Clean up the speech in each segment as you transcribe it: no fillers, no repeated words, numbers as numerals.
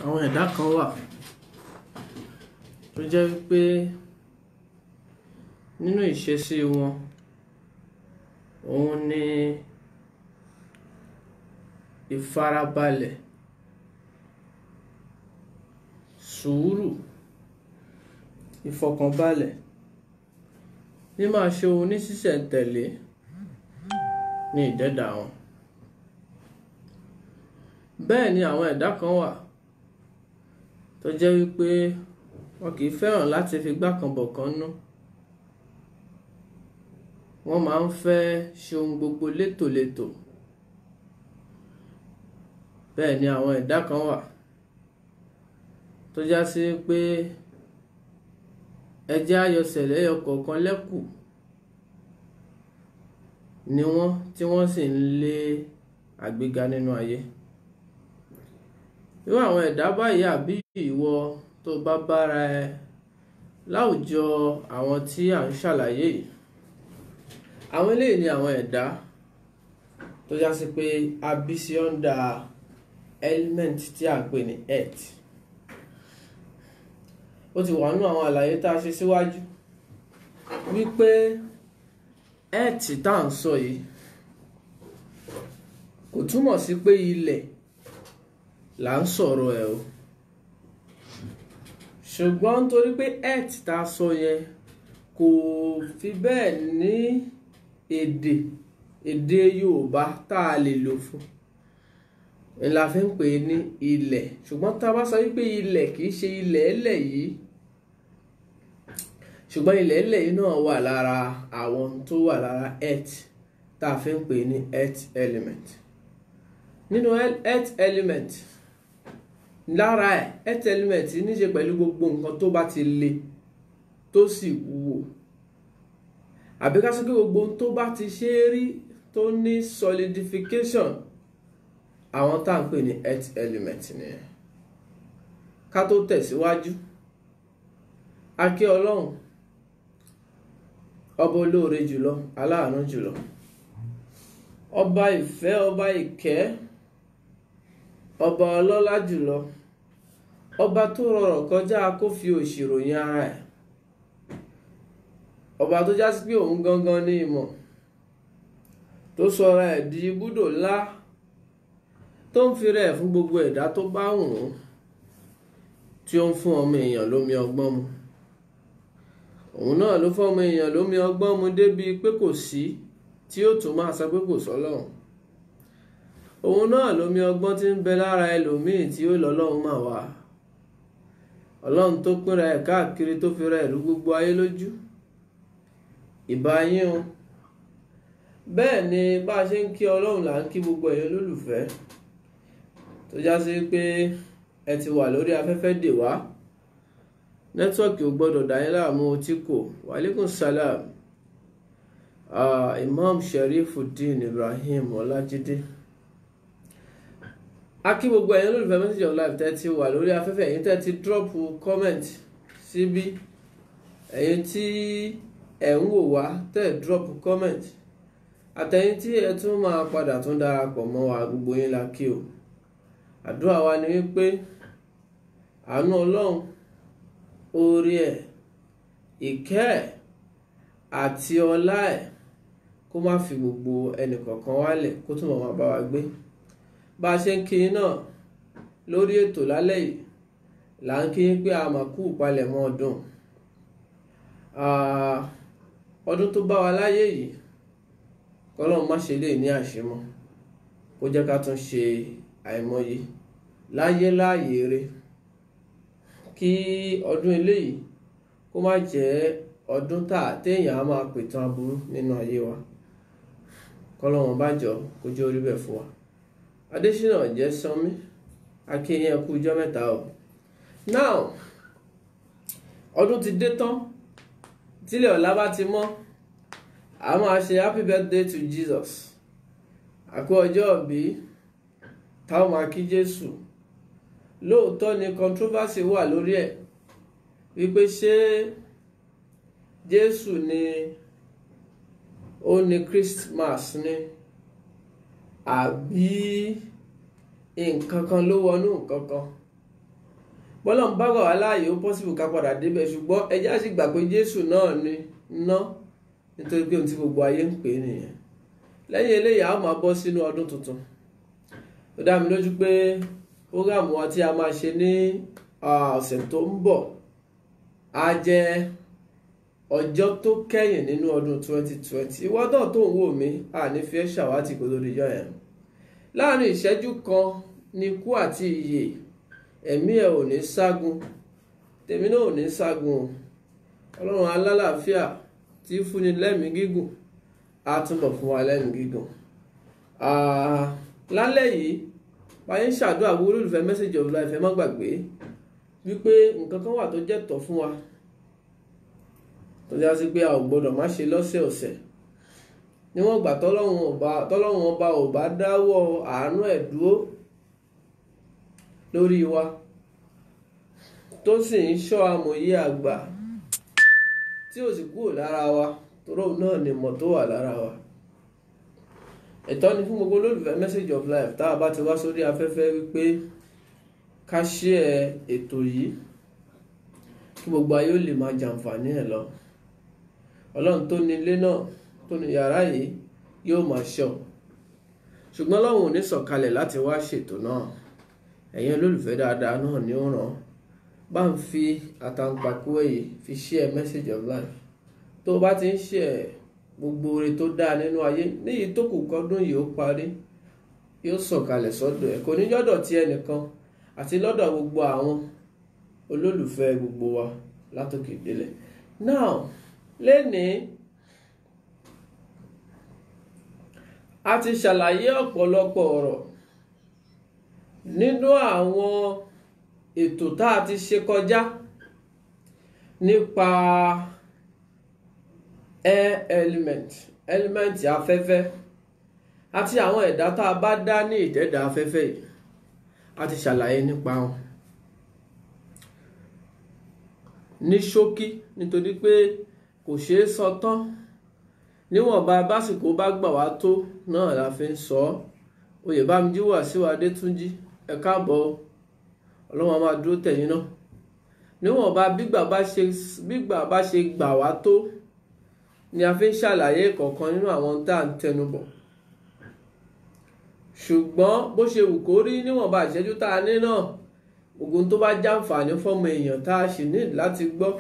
àwọn ẹ̀dá kan wà tó jẹ́ wípé nínú ìṣesí wọn òun ni ìfarabalẹ̀, sùúrù, ìfọkànbalẹ̀, ní máa ṣe ohun ní ṣísẹ̀ntẹ̀lé ní ìdẹ́dà wọn. Bẹ́ẹ̀ ni àwọn ẹ̀dá kan wà tó jẹ́ wípé wọn kì í fẹ́ràn láti fi igbá kan bọ̀ kan nú. Wọ́n máa ń fẹ́ ṣe ohun gbogbo létòlétò. Bẹ́ẹ̀ ni àwọn ẹ̀dá kan wà tó já sí pé ẹjẹ́ ayọ̀sẹ̀ lẹ́yọ kọ̀ọ̀kan lẹ́kù ni wọ́n tí wọ́n sì ń lé àgbéga nínú ayé. Irú àwọn ẹ̀dá báyìí àbí ìwọ tó bá bára ẹ láwùjọ àwọn tí à ń ṣàlàyé yìí, àwọn eléyìí ni àwọn ẹ̀dá tó já sí pé a bí sí under element tí a pè ní earth. Ó ti wà nínú àwọn àlàyé tá a ṣe síwájú wípé earth tá à ń sọ yìí kò túmọ̀ sí pé ilẹ̀ là ń sọ̀rọ̀ ẹ̀ o, ṣùgbọ́n nítorí pé earth tá a sọ yẹn kò fi bẹ́ẹ̀ ní èdè Yorùbá tá a lè lò fún, la fi ń pè ní ilẹ̀. Ṣùgbọ́n tá a bá sọ wípé ilẹ̀ kì í ṣe ilẹ̀ ẹlẹ̀ yìí, ṣùgbọ́n ilẹ̀ ẹlẹ̀ yìí náà wà lára àwọn tó wà lára earth tá a fi ń pè ní earth element. Nínú earth element, lára earth element ní ṣe pẹ̀lú gbogbo nǹkan tó bá ti le tó sì wúwo, àbí ká sọ pé gbogbo ohun tó bá ti ṣe é rí tó ní solidification, àwọn tá à ń pè ní earth element nìyẹn. Ká tó tẹ̀síwájú, a kí Ọlọ́run, ọba olóore jùlọ, aláàánú jùlọ, ọba ìfẹ́, ọba ìkẹ́, ọba ọlọ́lá jùlọ, ọba tó rọrọ̀ kọjá kó fi òṣì ròyìn ara ẹ̀, ọba tó já sí pé òun gangan ní ìmọ̀, tó sọra ẹ̀ di ibùdó ńlá, tó ń fi rẹ̀ fún gbogbo ẹ̀dá tó bá wù ú, tí ó ń fún ọmọ èèyàn lómi ọgbọ́n mu. Òun náà ló fún ọmọ èèyàn lómi ọgbọ́n mu débi pé kò sí tí ó tún máa sọ pé kò sọ́lọ́run. Òun náà lómi ọgbọ́n tí ń bẹ lára ẹlòmíì tí ó lọ́lọ́run mà wá. Ọlọ́run tó pínra ẹ̀ káàkiri tó fi rẹ̀ rú gbogbo ayé lójú. Ìbà yín o. Bẹ́ẹ̀ ni bá a ṣe ń kí Ọlọ́run là ń kí gbogbo ẹ̀yin olólùfẹ́ tó já sí pé ẹ ti wà lórí afẹ́fẹ́ dè wá. Nẹ́tíwọ̀kì ò gbọ́dọ̀ dá yín láàmú tí kò. Wàlékún salam. Imam Sharifuddin Ibrahim Ọlájídé. A kí gbogbo ẹ̀yin olólùfẹ́ Message of Life tẹ́ ti wà lórí afẹ́fẹ́, ẹ̀yin tẹ́ ti drop comment síbí, ẹ̀yin tí ẹ̀ ń wò wá tẹ́ drop comment, àtẹ̀yin tí ẹ tún máa padà tún darapọ̀ mọ́ wa, gbogbo yín la kí o. Àdúrà wa ni wípé àánú Ọlọ́run, oore ẹ̀, ìkẹ́ ẹ̀ àti ọlá ẹ̀ kó má fi gbogbo ẹnì kọ̀ọ̀kan wálẹ̀, kó tún máa bá wa gbé. Bá a ṣe ń kí yín náà lórí ètò lálẹ́ yìí, là ń kí yín pé a máa kú ìpalẹ̀mọ́ ọdún. Ọdún tó bá wa láyé yìí, k'Ọlọ́run má ṣe lè ní àṣemọ́, kó jẹ́ ká tún ṣe àìmọye láyé láàyè rẹ̀, kí ọdún eléyìí kó má jẹ́ ọdún téèyàn á máa pìtàn aburú nínú ayé wa. K'Ọlọ́run bá jọ kó jẹ́ orí bẹ́ẹ̀ fún wa. Adésínà jẹ́ Sánmí, akínyìn ẹ kú ọjọ́ mẹ́ta o. Now, ọdún ti dé tán, tílẹ̀ ọ̀la bá ti mọ́, a máa ṣe happy birthday to Jesus. Àkú ọjọ́ ìbí táwọn máa kí Jésù. Lóòótọ́ ni controversy wà lórí ẹ̀ wípé ṣé Jésù ni ó ní Christmas ni àbí nǹkan kan ló wọnú nǹkan kan. bọ́lọ̀ ń bá wà wá láàyè ó possible ká padà débẹ̀, ṣùgbọ́n ẹjẹ́ á sì gbà pé Jésù náà ni ná, nítorí pé ohun tí gbogbo ayé ń pè é nìyẹn. Lẹ́yìn eléyìí a ó máa bọ́ sínú ọdún tuntun. Ó dá mi lójú pé prógámù wa tí a máa ṣe ní ọ̀sẹ̀ tó ń bọ̀ á jẹ́ ọjọ́ tó kẹ́yìn nínú ọdún 2020. Ìwọ náà tó ń wò mí àní fi ẹ́ ṣàwátì kó lórí ijọ́ yẹn. Láàárín ìṣẹ́jú kan ni ikú àti ìyè, ẹ̀mí ẹ̀ ò ní ságun, tèmi náà ò ní ságun. Ọlọ́run alálàáfíà tí fúnni lẹ́mìí gígùn á túnbọ̀ fún wa lẹ́mìí gígùn. Lálẹ́ yìí báyìí ń ṣàdúrà wo olólùfẹ́ Message of Life, ẹ má gbàgbé wípé nǹkan kan wà tó jẹ́ tọ́ fún wa, tó já sí pé a ò gbọdọ̀ má ṣe lọ́sẹ̀ọ̀sẹ̀. Níwọ̀n ìgbà tọ́lọ́run ọba ò bá dáwọ́ àánú ẹ̀ dúró lórí wa, tó sì ń ṣọ́ amòye àgbà tí ò sì kúrò lára wa, toró náà ni mọ̀ tó wà lára wa. Ẹ̀tọ́ ni fún gbogbo olólùfẹ́ Message of Life tá a bá ti wá sórí afẹ́fẹ́ wípé ká share ètò yìí kí gbogbo ayé ó lè máa jàǹfààní ẹ̀ lọ. Ọlọ́run tó ní ilé náà, tó ní yàrá yìí yóò máa ṣọ́, ṣùgbọ́n Ọlọ́run ò ní sọ̀kalẹ̀ láti wá ṣètò náà. Ẹ̀yin olólùfẹ́ dáadáa náà ni ó ràn. Bá ń fi àtàǹpàkò èyí fi share Message of Life. Tó bá ti ń share gbogbo oore tó dáa nínú ayé, níyì tó kù kọ́dún yìí ó parí, yóò sọ̀kalẹ̀ sọ́dọ̀ ẹ̀, kò ní jọ́dọ̀ ti ẹnìkan, àti lọ́dọ̀ gbogbo àwọn olólùfẹ́ gbogbo wa látòkè délẹ̀. Now lénìí a ti ṣàlàyé ọ̀pọ̀lọpọ̀ ọ̀rọ̀ nínú àwọn ètò tá a ti ṣe kọjá nípa air element afẹ́fẹ́ àti àwọn ẹ̀dá tá a bá dá ní ìdẹ́dà afẹ́fẹ́ yìí. A ti ṣàlàyé nípa wọn ní ṣókí nítorí pé kò ṣeé sọ tán. Níwọ̀nba básìkò bá gbà wá tó náà la fi ń sọ. Oyèbámijí Wàsíù Adétúnjí, ẹ káàbọ̀, Ọlọ́run máa dúró tẹ̀yìn náà. Níwọ̀nba bígbà bá ṣe gbà wá tó ni a fi ń ṣàlàyé kọ̀ọ̀kan nínú àwọn tá à ń tẹnubọ̀. Ṣùgbọ́n bó ṣe wù kó rí, níwọ̀nba ìṣẹ́jú tá a ní náà, ogun tó bá jàǹfààní fọ́mọ èèyàn tá a sì ní láti gbọ́,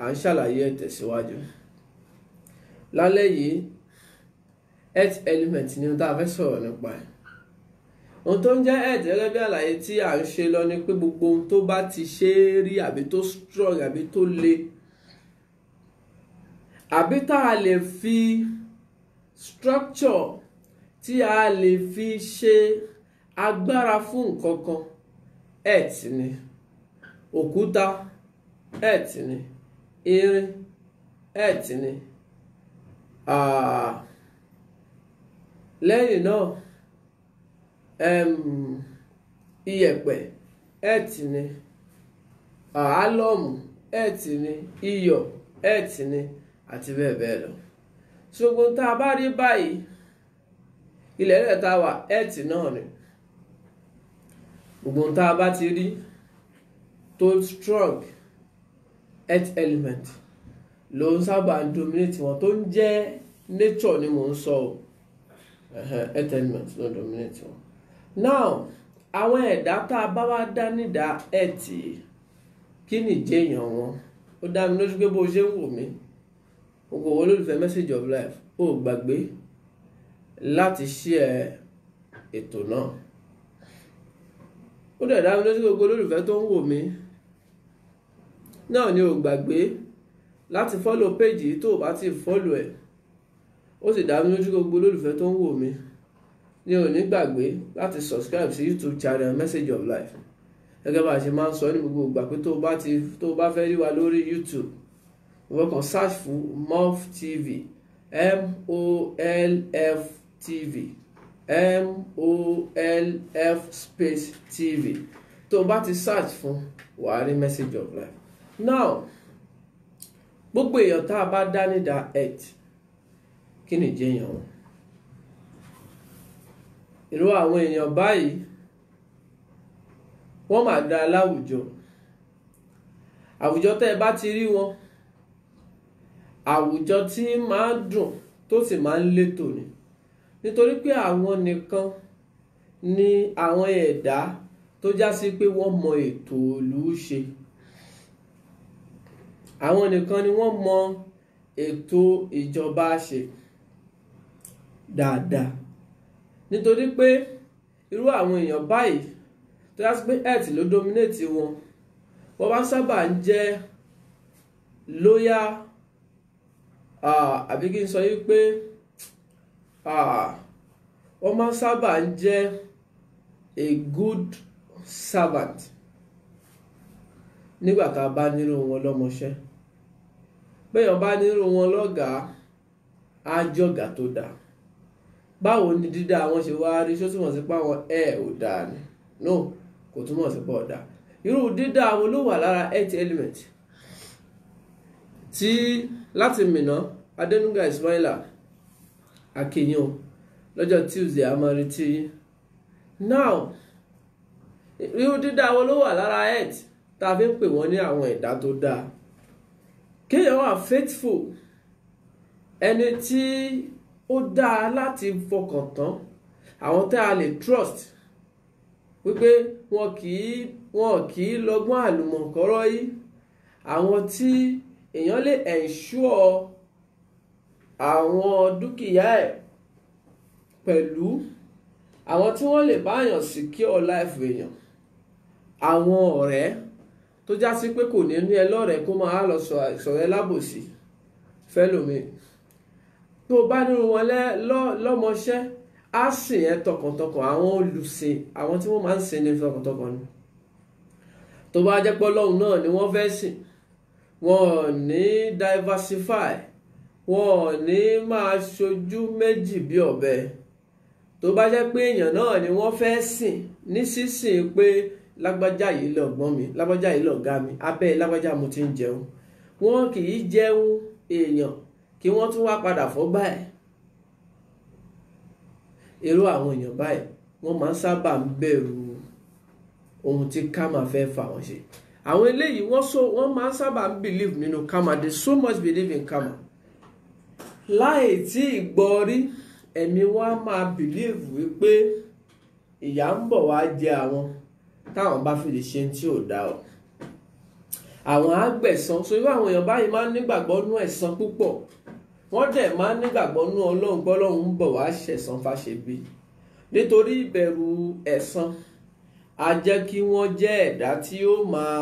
à ń ṣàlàyé ẹ̀ tẹ̀síwájú. Lálẹ́ yìí earth element ni ohun tá a fẹ́ sọ̀rọ̀ nípa ẹ̀. Ohun tó ń jẹ́ earth gẹ́gẹ́ bí àlàyé tí à ń ṣe lọ ni pé gbogbo ohun tó bá ti ṣe é rí, àbí tó strong, àbí tó le, àbí tá a lè fi structure tí a lè fi ṣe agbára fún nǹkan kan, earth ni. Òkúta, earth ni. Irin, earth ni. Lẹ́yìn náà iyẹ̀pẹ̀, earth ni. Álọ́ọ̀mù, earth ni. Iyọ̀, earth ni, àti bẹ́ẹ̀ bẹ́ẹ̀ lọ. Ṣùgbọ́n tá a bá rí báyìí, ilẹ̀ ẹ̀rẹ̀ tá a wà, earth náà ni. Gbogbo tá a bá ti rí tó strong, earth element ló ń sábà dominate wọn, tó ń jẹ́ nature ni mò ń sọ o. Earth element ló ń dominate wọn. Now àwọn ẹ̀dá tá a bá wá dá nídà earth, kí ni ìjẹyàn wọn? Ó dá mi lójú pé bó ṣe ń wò mí, gbogbo olólùfẹ́ Message of Life, ó gbàgbé láti share ètò náà. Ó dẹ̀ dá mi lójú gbogbo olólùfẹ́ tó ń wò mí náà ni ó gbàgbé láti follow page yìí tó bá ti follow ẹ̀. Ó sì dá mi lójú gbogbo olólùfẹ́ tó ń wò mí ni ò ní gbàgbé láti subscribe sí YouTube channel Message of Life. Gẹ́gẹ́ bá a ṣe máa ń sọ ní gbogbo ìgbà pé tó bá fẹ́ rí wa lórí YouTube, wọ́n kàn search fún MOLF TV, MOLF TV, MOLF space TV. Tó bá ti search fún, wàá rí Message of Life. Now gbogbo èèyàn tá a bá dá nídà earth, kí ni ìjẹyàn wọn? Irú àwọn èèyàn báyìí wọ́n máa dá láwùjọ, àwùjọ tẹ́ ẹ bá ti rí wọn, àwùjọ tí máa ń dùn tó sì máa ń létò ni, nítorí pé àwọn nìkan ni àwọn ẹ̀dá tó já sí pé wọ́n mọ ètò ìlú ṣe. Àwọn nìkan ni wọ́n mọ ètò ìjọba ṣe dáadáa, nítorí pé irú àwọn èèyàn báyìí tó já sí pé health ló dominate wọn, wọ́n bá sábà ń jẹ́ loyal, àbí kí n sọ yí pé wọ́n máa sábà ń jẹ́ a good servant nígbà tá a bá nírò wọn lọ́mọṣẹ́. Béèyàn bá nírò wọn lọ́gàá, á jọ̀gá tó dáa. Báwo ni dídá àwọn ṣe wá rí? Ṣó túmọ̀ sí pé àwọn ò dáa ni? No, kò túmọ̀ sí pé ọ̀dà. Irú dídá àwọn ló wà lára earth element tí láti Minna Adénúgà Ismaila Akínyìn lọ́jọ́ Tuesday a máa retí. Now, irú dídá àwọn ló wà lára earth tá a fi ń pè wọ́n ní àwọn ẹ̀dá tó dáa. Kéèyàn wà faithful, ẹni tí ó dáa láti fọkàn tán, àwọn tá a lè trust wípé wọn kì í lọ́gbọ́n àlùmọ̀kọ́rọ́ yìí, àwọn tí èèyàn lè ensure àwọn dúkìá ẹ̀ pẹ̀lú, àwọn tí wọ́n lè báyàn secure life èèyàn, àwọn ọ̀rẹ́ tó já sí pé kò ní ní ẹ lọ́rẹ̀ẹ́ kó máa lọ sọ̀rọ̀ ẹ lábòsí fẹ́lòmí. Tó bá nínú wọn lọ́mọṣẹ́, á sìn ẹ́ tọkàntọkàn. Àwọn olùsìn, àwọn tí wọ́n máa ń sìn ní tọkàntọkàn ni. Tó bá jẹ́ pé Ọlọ́run náà ni wọ́n fẹ́ sìn, wọn ò ní diversify, wọn ò ní máa ṣojú méjì bí ọ̀bẹ. Tó bá jẹ́ pé èèyàn náà ni wọ́n fẹ́ sìn ní sísìn pé lágbájá yìí lọ̀gbọ́n mi, lágbájá yìí lọ̀gá mi, abẹ́ lágbájá mo ti ń jẹun, wọn kì í jẹun èèyàn kí wọ́n tún wá padà fọ́gbà ẹ̀. Irú àwọn èèyàn báyìí wọ́n máa ń sábà ń bẹ̀rù ohun tí karma fẹ́ fà wọ́n ṣe. Àwọn eléyìí wọ́n máa ń sábà ń believe nínú karma. They so much believe in karma. Láì tí ìgbọ́ rí, ẹ̀mí wa máa believe wípé ìyà ń bọ̀ wá jẹ àwọn táwọn bá fi lè ṣe tí ò dá o. Àwọn àgbẹ̀san. So irú àwọn èèyàn báyìí máa ń nígbàgbọ́ nú ẹ̀san púpọ̀. Wọ́n dẹ̀ máa ń nígbàgbọ́ nú Ọlọ́run pé Ọlọ́run ń bọ̀ wá ṣẹ̀san fáṣebí. Nítorí ìbẹ̀rù ẹ̀san á jẹ́ kí wọ́n jẹ́ ẹ̀dá tí ó máa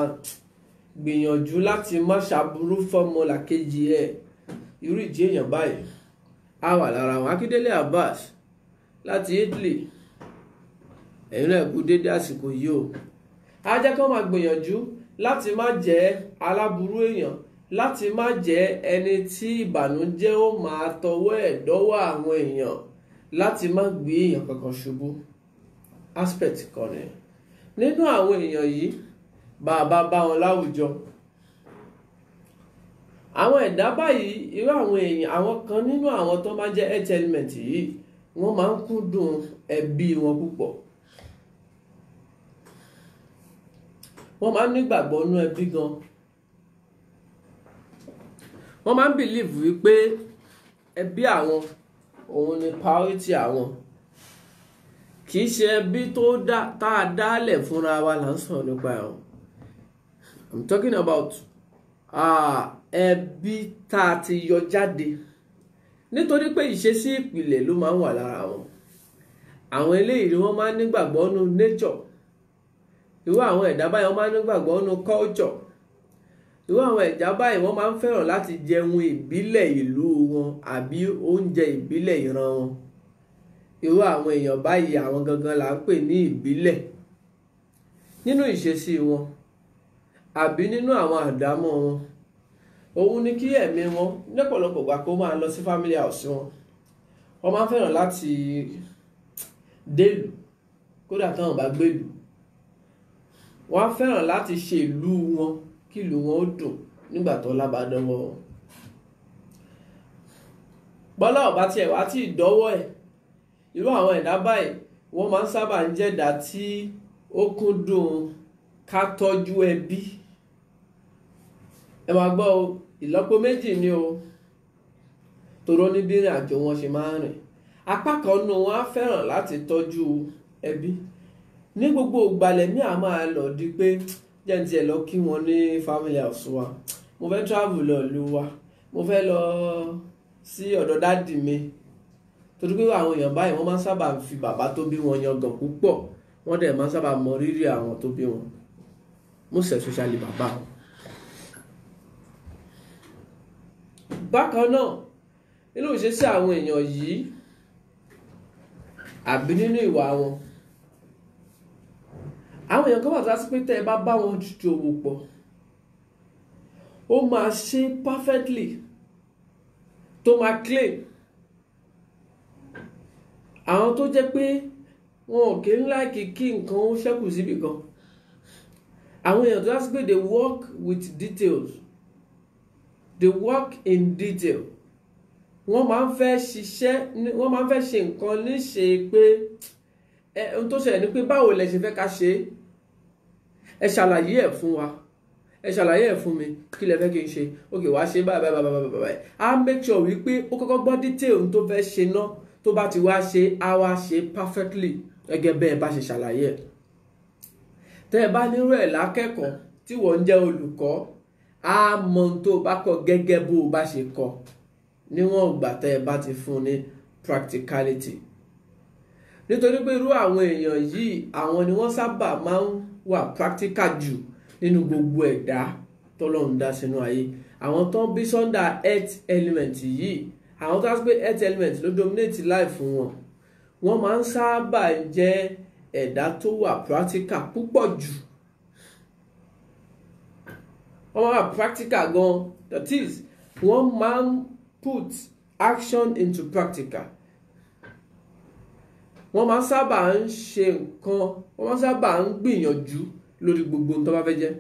gbìyànjú láti má ṣàbúrú fọ́mọlàkejì ẹ̀. Irú ìdí èèyàn báyìí á wà lára wọn. Akíndélé Abbas láti Italy, ẹ̀yin náà kú dédé àsìkò yìí o. Á jẹ́ kí wọ́n máa gbìyànjú láti má jẹ́ aláburú èèyàn, láti má jẹ́ ẹni tí ìbànújẹ́ ó máa tọwọ́ ẹ̀ dọ́wọ́ àwọn èèyàn, láti má gbé èèyàn kankan ṣubú. Aspect kan ni. Nínú àwọn èèyàn yìí, bàbá bá wọn láwùjọ. Àwọn ẹ̀dá báyìí, irú àwọn èèyàn, àwọn kan nínú àwọn tó máa jẹ́ earth element yìí, wọ́n máa ń kúndùn ẹbí wọn púpọ̀. Wọ́n máa ń nígbàgbọ́ nú ẹbí gan. Wọ́n máa ń believe wípé ẹbí àwọn òun ni priority àwọn. Kì í ṣe ẹbí tá a dálẹ̀ fúnra wa là ń sọ̀rọ̀ nípa ẹ̀. I'm talking about ẹbí tá a ti yọ jáde. Nítorí pé ìṣesí ìpìlẹ̀ ló máa ń wà lára wọn. Àwọn eléyìí wọ́n máa ń nígbàgbọ́ nú nature. Irú àwọn ẹ̀dá báyìí wọ́n máa ń nígbàgbọ́ nú culture. Irú àwọn ẹ̀dá báyìí wọ́n máa ń fẹ́ràn láti jẹun ìbílẹ̀ ìlú wọn àbí oúnjẹ ìbílẹ̀ ìran wọn. Irú àwọn èèyàn báyìí àwọn gangan là ń pè ní ìbílẹ̀. Nínú ìṣesí wọn àbí nínú àwọn àdámọ́ wọn, òun ni kí ẹ̀mí wọn lọ́pọ̀lọpọ̀ gbà kó máa lọ sí family house wọn. Wọ́n máa ń fẹ́ràn láti délùú kódà táwọn bá gbélùú. Wọ́n á fẹ́ràn láti ṣe ìlú wọn kí ìlú wọn ó dùn nígbà tó lábàdánwọ́ wọn. Bọ́lá ọ̀bá tiẹ̀ wá tí ìdọ́wọ́ ẹ̀. Irú àwọn ẹ̀dá báyìí wọ́n máa ń sábà ń jẹ́dá tí ó kúndùn ká tọ́jú ẹbí. ẹ máa gbọ́ o, ìlọ́po méjì ni o, toró ní bí ìrìn àjò wọn ṣe máa ń rìn. Apá kan nínú wọn á fẹ́ràn láti tọ́jú ẹbí. Ní gbogbo ìgbàlẹ̀ mi à máa lọ di pé jẹ́ n tiẹ̀ lọ kí wọn ní family house wa, mo fẹ́ travel lọ ìlú wa, mo fẹ́ lọ sí ọ̀dọ̀ dádì mi. Torí pé àwọn èèyàn báyìí wọ́n máa ń sábà fi bàbá tó bí wọn yangàn púpọ̀, wọ́n dẹ̀ máa ń sábà mọ rírì àwọn tó bí wọn, most especially bàbá wọn. Bákan náà, nínú ìṣesí àwọn èèyàn yìí àbí nínú ìwà wọn, àwọn èèyàn kan wà tó pé tẹ́ ẹ bá bá wọn jù òwò pọ̀, ó máa ṣe perfectly tó máa clean. Àwọn tó jẹ́ pé wọn ò kí ń láìkí kí nǹkan ó ṣẹ́kù síbì kan. Àwọn èèyàn tó pé they work with details, they work in detail. Wọ́n máa ń fẹ́ ṣiṣẹ́, wọ́n máa ń fẹ́ ṣe nǹkan níṣe pé ohun tó ṣẹlẹ̀ ni pé báwo lẹ ṣe fẹ́ ká ṣe, ẹ ṣàlàyé ẹ̀ fún wa, ẹ ṣàlàyé ẹ̀ fún mi, kí lẹ fẹ́ kí n ṣe, ok wá ṣe báyìí báyìí báyìí báyìí. Á make sure wípé ó kọ́kọ́ gbọ́ detail ohun tó fẹ́ ṣe náà, tó bá ti wá ṣe á wá ṣe perfectly gẹ́gẹ́ bẹ́ẹ̀ bá ṣe ṣàlàyé ẹ̀. Tẹ́ ẹ bá nírú ẹ̀ lákẹ́kọ̀ọ́ tí wọ́n ń jẹ́ olùkọ́, á mọ ohun tó bá kọ́ gẹ́gẹ́ bó o bá ṣe kọ́, níwọ̀n ìgbà tẹ́ ẹ bá ti fún ní practicality. Nítorí pé irú àwọn èèyàn yìí, àwọn ni wọ́n sábà máa ń wà practical jù nínú gbogbo ẹ̀dá tọ́lọ́run dá sínú ayé. Àwọn tó ń bí sọ́ndà earth element yìí, àwọn tó ń pé earth element ló dominate life wọn, wọ́n máa ń sábà jẹ́ ẹ̀dá tó wà practical púpọ̀ jù. Wọ́n máa wà practical gan, that is, wọ́n máa ń put action into practical. Wọ́n máa sábà ń ṣe nǹkan, wọ́n máa sábà ń gbìyànjú lórí gbogbo ohun tó bá fẹ́ jẹ́.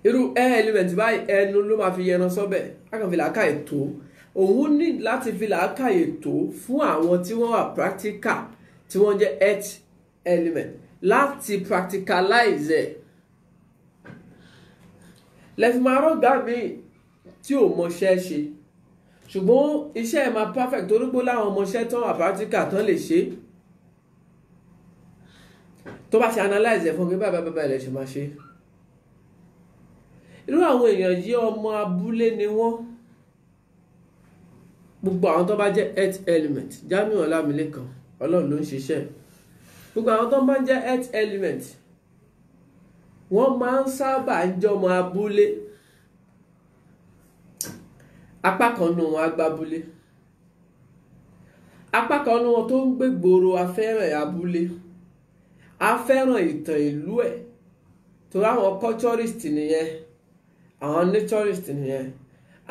Irú air element báyìí ẹnu ló máa fi yẹran sọ́bẹ̀, a kàn fi làákàyè tó. Òun ní láti fi làákàyè tó fún àwọn tí wọ́n wà practical, tí wọ́n jẹ́ earth element, láti practicalize ẹ̀. Lẹ́fi máa rọ́gà mí tí ò mọṣẹ́ ṣe, ṣùgbọ́n iṣẹ́ ẹ̀ máa perfect torí pé láwọn ọmọọṣẹ́ tán wà practical tán lè ṣe. Tó bá ṣe analyze ẹ̀ fún mi báyìí báyìí lè ṣe máa ṣe. Irú àwọn èèyàn yìí ọmọ abúlé ni wọ́n. Gbogbo àwọn tó bá jẹ́ earth element, Jamiu Ọlámilékan, Ọlọ́run ló ń ṣiṣẹ́. Gbogbo àwọn tó bá jẹ́ earth element, wọ́n máa ń sábà ń jẹ́ ọmọ abúlé. Apá kan nínú wọn agbábúlé, apá kan nínú wọn tó ń gbé gbòòrò afẹ́ràn abúlé, afẹ́ràn ìtàn ìlú ẹ̀, torí àwọn culturist nìyẹn, àwọn naturist nìyẹn.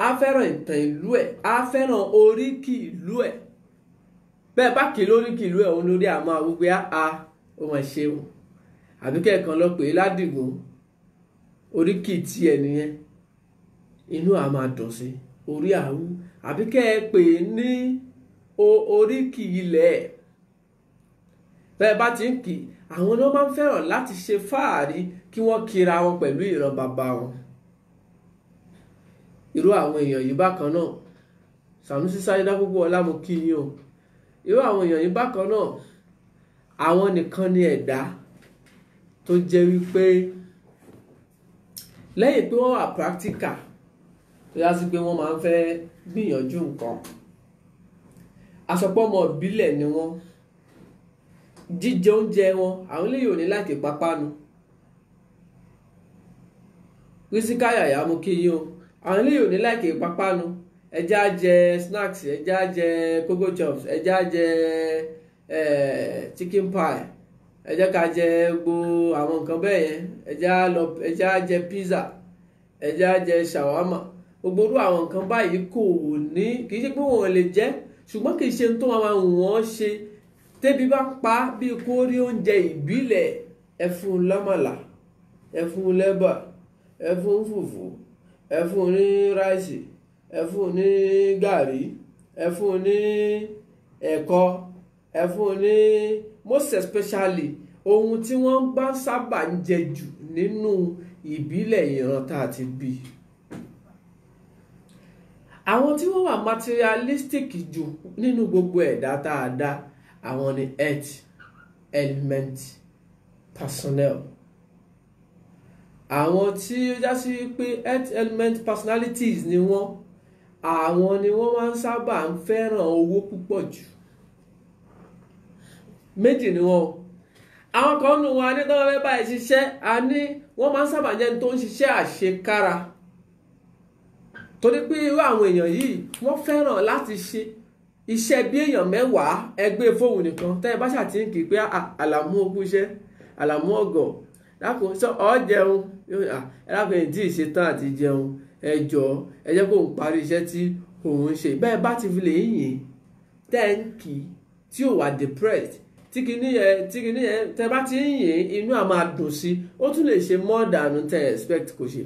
Afẹ́ràn ìtàn ìlú ẹ̀, afẹ́ràn oríkì ìlú ẹ̀. Bẹ́ẹ̀ bá kì í lóríkì ìlú ẹ̀, òun lórí àmọ́ àwùgbé ó máa ṣe o, àbí kẹ́ẹ̀kan lọ pé Ládìgún, oríkì tiẹ̀ nìyẹn, inú àá máa dùn sí orí àwú, àbí kẹ́ ẹ pè ní oríkì ilẹ̀. Bẹ́ẹ̀ bá ti ń kì, àwọn ni wọ́n máa ń fẹ́ràn láti ṣe fáàrí kí wọ́n kira wọn pẹ̀lú ìran bàbá wọn. Irú àwọn èèyàn yìí bákan náà, Sànúsí Sáyídá Pópóọlá mo kí yín o. Irú àwọn èèyàn yìí bákan náà, àwọn nìkan ni ẹ̀dá tó jẹ́ wípé lẹ́yìn pé wọ́n wà practical, tó yá sí pé wọ́n máa ń fẹ́ gbìyànjú nǹkan, àsọpọ̀ ọmọ ìbílẹ̀ ni wọ́n. Jíjẹ oúnjẹ wọn, àwọn eléyìí ò ní láti pápánu. Rísíkà Yàyà mo kí yín o, àwọn eléyìí ò ní láti pápánu. Ẹja jẹ snacks, ẹja jẹ cocoa chops, ẹja jẹ chicken pie, ẹ jẹ́ ká jẹ gbogbo àwọn nǹkan bẹ́ẹ̀ yẹn, ẹja jẹ pizza, ẹja jẹ shawarma. Gbogbo irú àwọn nǹkan báyìí kò ní, kì í ṣe pé wọ́n lè jẹ, ṣùgbọ́n kì í ṣe tó máa wọ́n ṣe. Tẹ́bí bá pa bí kó rí oúnjẹ ìbílẹ̀, ẹ fún lámàlà, ẹ fún lẹ́bà, ẹ fún fùfú, ẹ fún ní ráìsì, ẹ fún ní gàrí, ẹ fún ní ẹ̀kọ, ẹ fún ní most especially ohun tí wọ́n bá sábà ń jẹ jù nínú ìbílẹ̀ ìran tá a ti bí. Àwọn tí wọ́n wà materialistic jù nínú gbogbo ẹ̀dá tá a dá, àwọn ni earth element personnel. Àwọn tí ó já sí pé earth element personalities ni wọ́n, àwọn ni wọ́n máa ń sábà ń fẹ́ràn owó púpọ̀ jù. Méjì ni wọ́n. Àwọn kan nù wọn ní tọ́wọ́ fẹ́ báyìí ṣiṣẹ́, a ní wọ́n máa ń sábà jẹ́ tó ń ṣiṣẹ́ àṣekára. Torí pé irú àwọn èèyàn yìí wọ́n fẹ́ràn láti ṣe iṣẹ́ bí èèyàn mẹ́wàá ẹgbẹ́ fóònù nìkan. Tẹ́ ẹ bá ṣàtì ń kì í pé Àlàmú okú iṣẹ́, Àlàmú ọgọ̀, dákun sọ ọ jẹun, ẹ̀dákun èyí tí ì ṣe tán àti jẹun, ẹ jọ̀ọ́ ẹ jẹ́ kó ń parí iṣẹ́ tí òun ń ṣe. Bẹ́ẹ̀ bá ti fi lè yìn tẹ́ǹkì tí ò wà depressed, tí kìíní yẹn tẹ́ bá ti ń yìn inú à máa dùn sí, ó tún lè ṣe more than tẹ́ expect kò ṣe.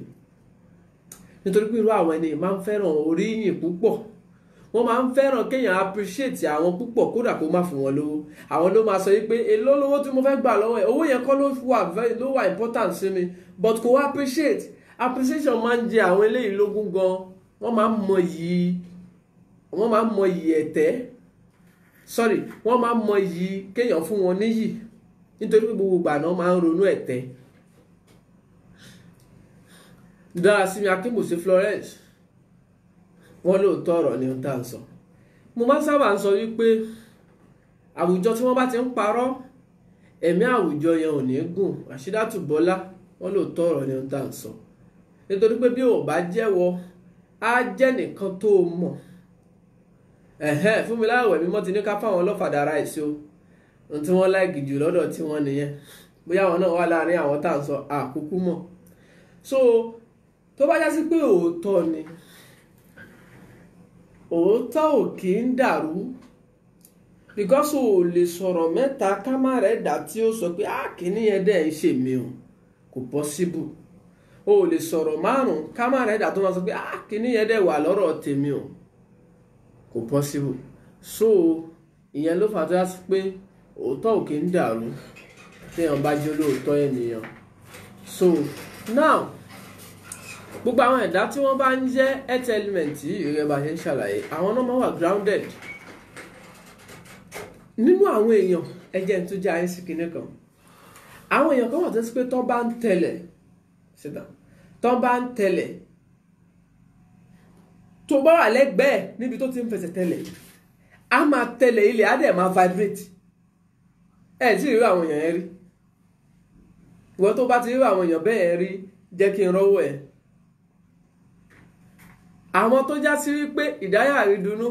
Nítorí pé irú àwọn ẹni máa ń fẹ́ràn oríyìn púpọ̀. Wọ́n máa ń fẹ́ràn kéèyàn appreciate àwọn púpọ̀ kódà kó má fún wọn lówó. Àwọn ló máa sọ wípé èló lówó tí mo fẹ́ gbà lọ́wọ́ ẹ̀, owó yẹn kọ́ ló wà important sí mi, but kò appreciate. Appreciation máa ń jẹ àwọn eléyìí lógún gan. Wọ́n máa ń mọyì ẹ̀tẹ́. Sorry, wọ́n máa ń mọyì kéèyàn fún wọn níyì. Nítorí pé gbogbo ìgbà náà máa ń ronú ẹ̀tẹ́. Dárasími Akínbùsí Florence, wọ́n lóòótọ́ ọ̀rọ̀ ni ó tà ń sọ. Mo máa ń sábà ń sọ wípé àwùjọ tí wọ́n bá ti ń parọ́, ẹ̀mí àwùjọ yẹn ò ní gùn. Àṣídátù Bọ́lá, wọ́n lóòótọ́ ọ̀rọ̀ ni ó tà ń sọ. Nítorí pé bí ò bá jẹ́wọ́, á jẹ́ nìkan tó mọ̀. Fúnmiláyọ̀ Mímọ́ ti ní ká fáwọn ọlọ́fàdà ara ẹ̀sìn o. Ohun tí wọ́n láìkì jù lọ́dọ̀ tí wọ́n nìyẹn. Bóyá àwọn náà wà láàrin àwọn tá à ń sọ àkúkú mọ̀. So tó bá já sí pé òótọ́ ni, òótọ́ ò kì í dàrú. Because o lè sọ̀rọ̀ mẹ́ta ká má rẹ̀ dà tí ó sọ pé kìíní yẹn dẹ̀ ń ṣe mí o, kò possible. O lè sọ̀rọ̀ márùn-ún ká má rẹ̀ dà tó máa sọ pé kìíní yẹn dẹ̀ wà lọ́rọ̀ tèmi o, kò possible. So ìyẹn ló fà tó já sí pé òótọ́ ò kì í dàrú téèyàn bá jẹ́ olóòótọ́ ènìyàn. So now gbogbo àwọn ẹ̀dá tí wọ́n bá ń jẹ́ earth element yìí rẹ̀ bá ṣe ń ṣàlàyé, àwọn náà máa wà grounded. Nínú àwọn èèyàn ẹjẹ́ tó jẹ́ àyíṣí kìíní kan, àwọn èèyàn kan wà tó sí pé tán bá ń tẹ̀lẹ̀ tó bá wà lẹ́gbẹ̀ẹ́ níbi tó ti ń fẹsẹ̀ tẹ̀lẹ̀, a máa tẹ̀lẹ̀ ilẹ̀ á dẹ̀ máa vibrate. Tí rí àwọn èèyàn yẹn rí. Ìwọ tó bá ti rí àwọn èèyàn bẹ́ẹ̀ rí, jẹ́ kí n rọ́wọ́ ẹ̀. Àwọn tó já sí wípé ìdáyà rí dunú,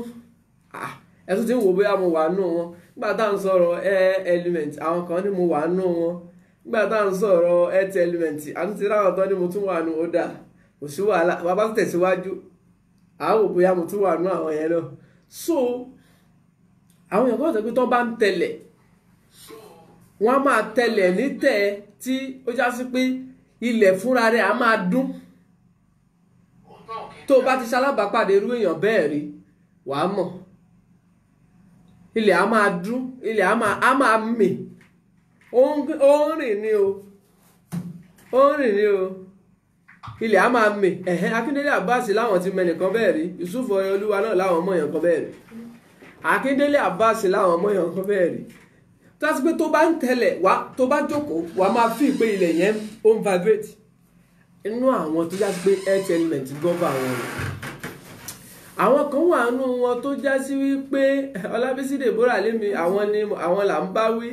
ẹ̀sùn tí ń wò bóyá mo wà nù wọn. Nígbà tá à ń sọ̀rọ̀ element, àwọn kan ní mo wà nù wọn. Nígbà tá à ń sọ̀rọ̀ earth element, àtúntì ráwọn tán ní mo tún wà nù ó dà. Kò sí wàhálà, bàbá tó tẹ̀síwájú, àá wò bóyá mo tún wà nù àwọn yẹn náà. So àwọn èèyàn kan sọ pé tó bá ń tẹ̀lẹ̀, wọ́n á máa tẹ̀lẹ̀ nítẹ̀ tí ó já sí pé ilẹ̀ fúnra rẹ̀ á máa dún. Tó bá ti ṣalábàápàdé irú èèyàn bẹ́ẹ̀ rí, wàá mọ̀. Ilẹ̀ á máa dún, ilẹ̀ á máa mì. Ó ń rìn ní o. Ilẹ̀ á máa mì. Akíndélé Abbas láwọn ti mẹ́nìkan bẹ́ẹ̀ rí. Yusuf Ọ̀yọ́lúwa náà láwọn ọmọ èèyàn kan bẹ́ẹ̀ rí. Akíndélé Abbas láwọn ọmọ èèyàn kan bẹ́ẹ̀ rí. Tó bá ti pé tó bá ń tẹ̀lẹ̀ wá, tó bá jókòó, wàá máa fi pé ilẹ̀ yẹn ó ń vibrate. Inú àwọn tó já sí pé earth element gọ́bà wọn rẹ̀. Àwọn kan wà nínú wọn tó já sí wípé Ọlábísí Deborah lémi àwọn là ń bá wí.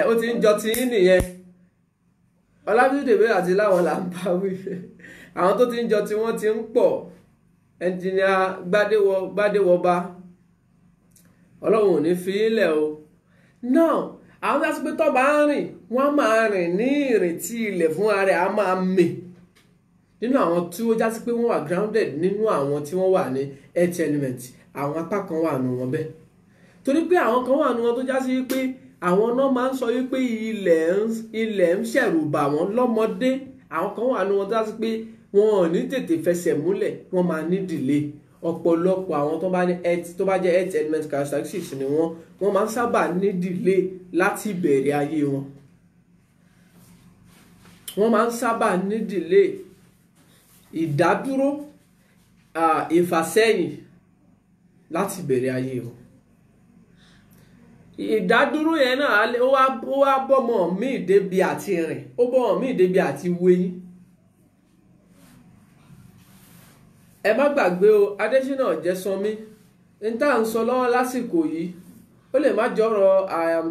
Ó ti ń jọ ti yín nìyẹn. Ọlábísí Deborah àti láwọn là ń bá wí. Àwọn tó ti ń jọ tí wọ́n ti ń pọ̀. Ẹnjìnìà Gbádéwọba, Ọlọ́run ò ní fi ilẹ̀ o. Now àwọn tó já sí pé tó bá ń rìn, wọ́n á máa rìn ní ìrìn tí ilẹ̀ fún ara rẹ̀ á máa mì. Nínú àwọn tí ó já sí pé wọ́n wà grounded, nínú àwọn tí wọ́n wà ní earth element, àwọn apá kan wà nù wọn bẹ́ẹ̀. Torí pé àwọn kan wà nù wọn tó já sí pé àwọn náà máa ń sọ wípé ilẹ̀ ń ṣẹ̀rù bà wọ́n lọ́mọdé. Àwọn kan wà nù wọn tó já sí pé wọn ò ní tètè fẹsẹ̀ múlẹ̀, wọ́n máa ní delay. Ọ̀pọ̀lọpọ̀ àwọn tó bá jẹ́ earth element characteristics ni wọ́n máa ń sábà ní delay láti ìbẹ̀rẹ̀ ayé wọn. wọ́n máa ń sábà ní delay, ìdádúró, ìfàsẹ́yìn láti bẹ̀rẹ̀ ayé wọn. Ìdádúró yẹn náà ó wá bọ́mọ míì débi àti rìn, ó bọ́mọ míì débi àti wéyín. Ẹ má gbàgbé o, Adésínà Ọ̀jẹ́sánmi ń tà ń sọ lọ́wọ́ lásìkò yìí, ó lè má jọ̀rọ̀ I am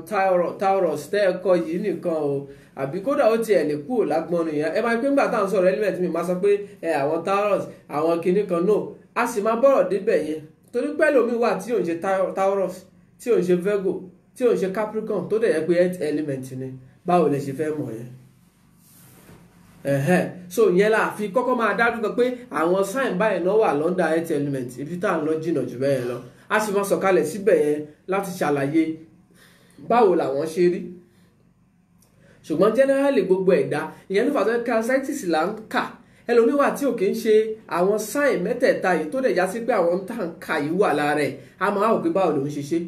Taurus tẹ́ ẹ kọ yìí nìkan o, àbí kódà ó tiẹ̀ lè kúrò lágbọ́n nìyẹn. Ẹ máa pín nígbà tá à ń sọ̀rọ̀ element mi máa sọ pé àwọn Taurus àwọn kinní kan náà, a sì máa bọ̀rọ̀ débẹ̀ yẹn, torí pé ẹlòmíì wà tí ò ń ṣe Taurus, tí ò ń ṣe Virgo, tí ò ń ṣe Capricorn, tó dẹ̀ yẹ pé earth element ni. Báwo lẹ ṣe fẹ́ mọ̀ yẹn? So yẹn la fi kọ́kọ́ máa dájú kan pé àwọn sign báyìí náà wà lọ́ndà earth element, ibi tá à ń lọ jìnnà jù bẹ́ẹ̀ lọ. A sì máa sọ̀kalẹ̀ síbẹ̀ yẹn láti ṣàlàyé báwo làwọn ṣe rí. Ṣùgbọ́n generally gbogbo ẹ̀dá, ìyẹn ló fà tó parasitis là ń kà. Ẹlòmíì wà tí ò kì í ṣe àwọn sign mẹ́tẹ̀ẹ̀ta yìí, tó dẹ̀ já sí pé àwọn tá à ń kà yìí wà lára ẹ̀, a máa wò pé báwo ló ń ṣe ṣe.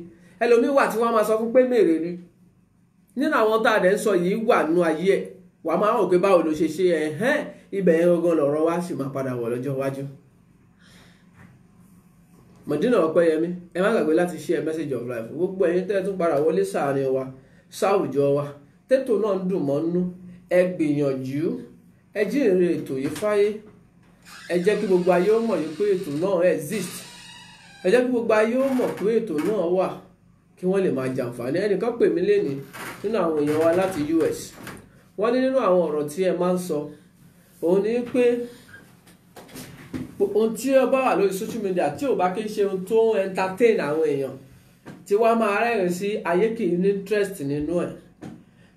Ẹlòmíì wà tí wọ́n máa sọ fún pé mèrè ni, nínú àwọn tá a dẹ̀ ń sọ yìí wà nínú ayé ẹ̀, wà á máa wò pé báwo ló ṣe ṣe. Ibẹ̀ yẹn gangan lọ̀rọ̀ wa sì máa padà wọ̀ lọ́jọ́ iwájú. Medina Ọpẹ́yẹmí, ẹ má gbàgbé láti share message of life. Gbogbo ẹ̀yin tẹ́ tún padà wọlé sáàrin wa, sáwùjọ wa, tètò náà ń dùn mọ́ nú, ẹ gbìyànjú, ẹ jíǹrere ètò yìí fáyé, ẹ jẹ́ kí gbogbo ayé ó mọ̀ yìí pé ètò náà exist, ẹ jẹ́ kí gbogbo ayé ó mọ̀ pé ètò náà wà, kí wọ́n lè máa jàǹfààní. Ẹnìkan pè mí lénìí nínú àwọn èèyàn wa láti US, wọ́n ní nínú àwọn ọ̀rọ̀ tí ẹ máa ń sọ, òun ní pé ohun tí ó bá wà lórí social media tí ò bá kí ń ṣe ohun tó ń entertain àwọn èèyàn, tí wọ́n máa rẹ́rìn sí, ayé kì í ní interest nínú ẹ̀.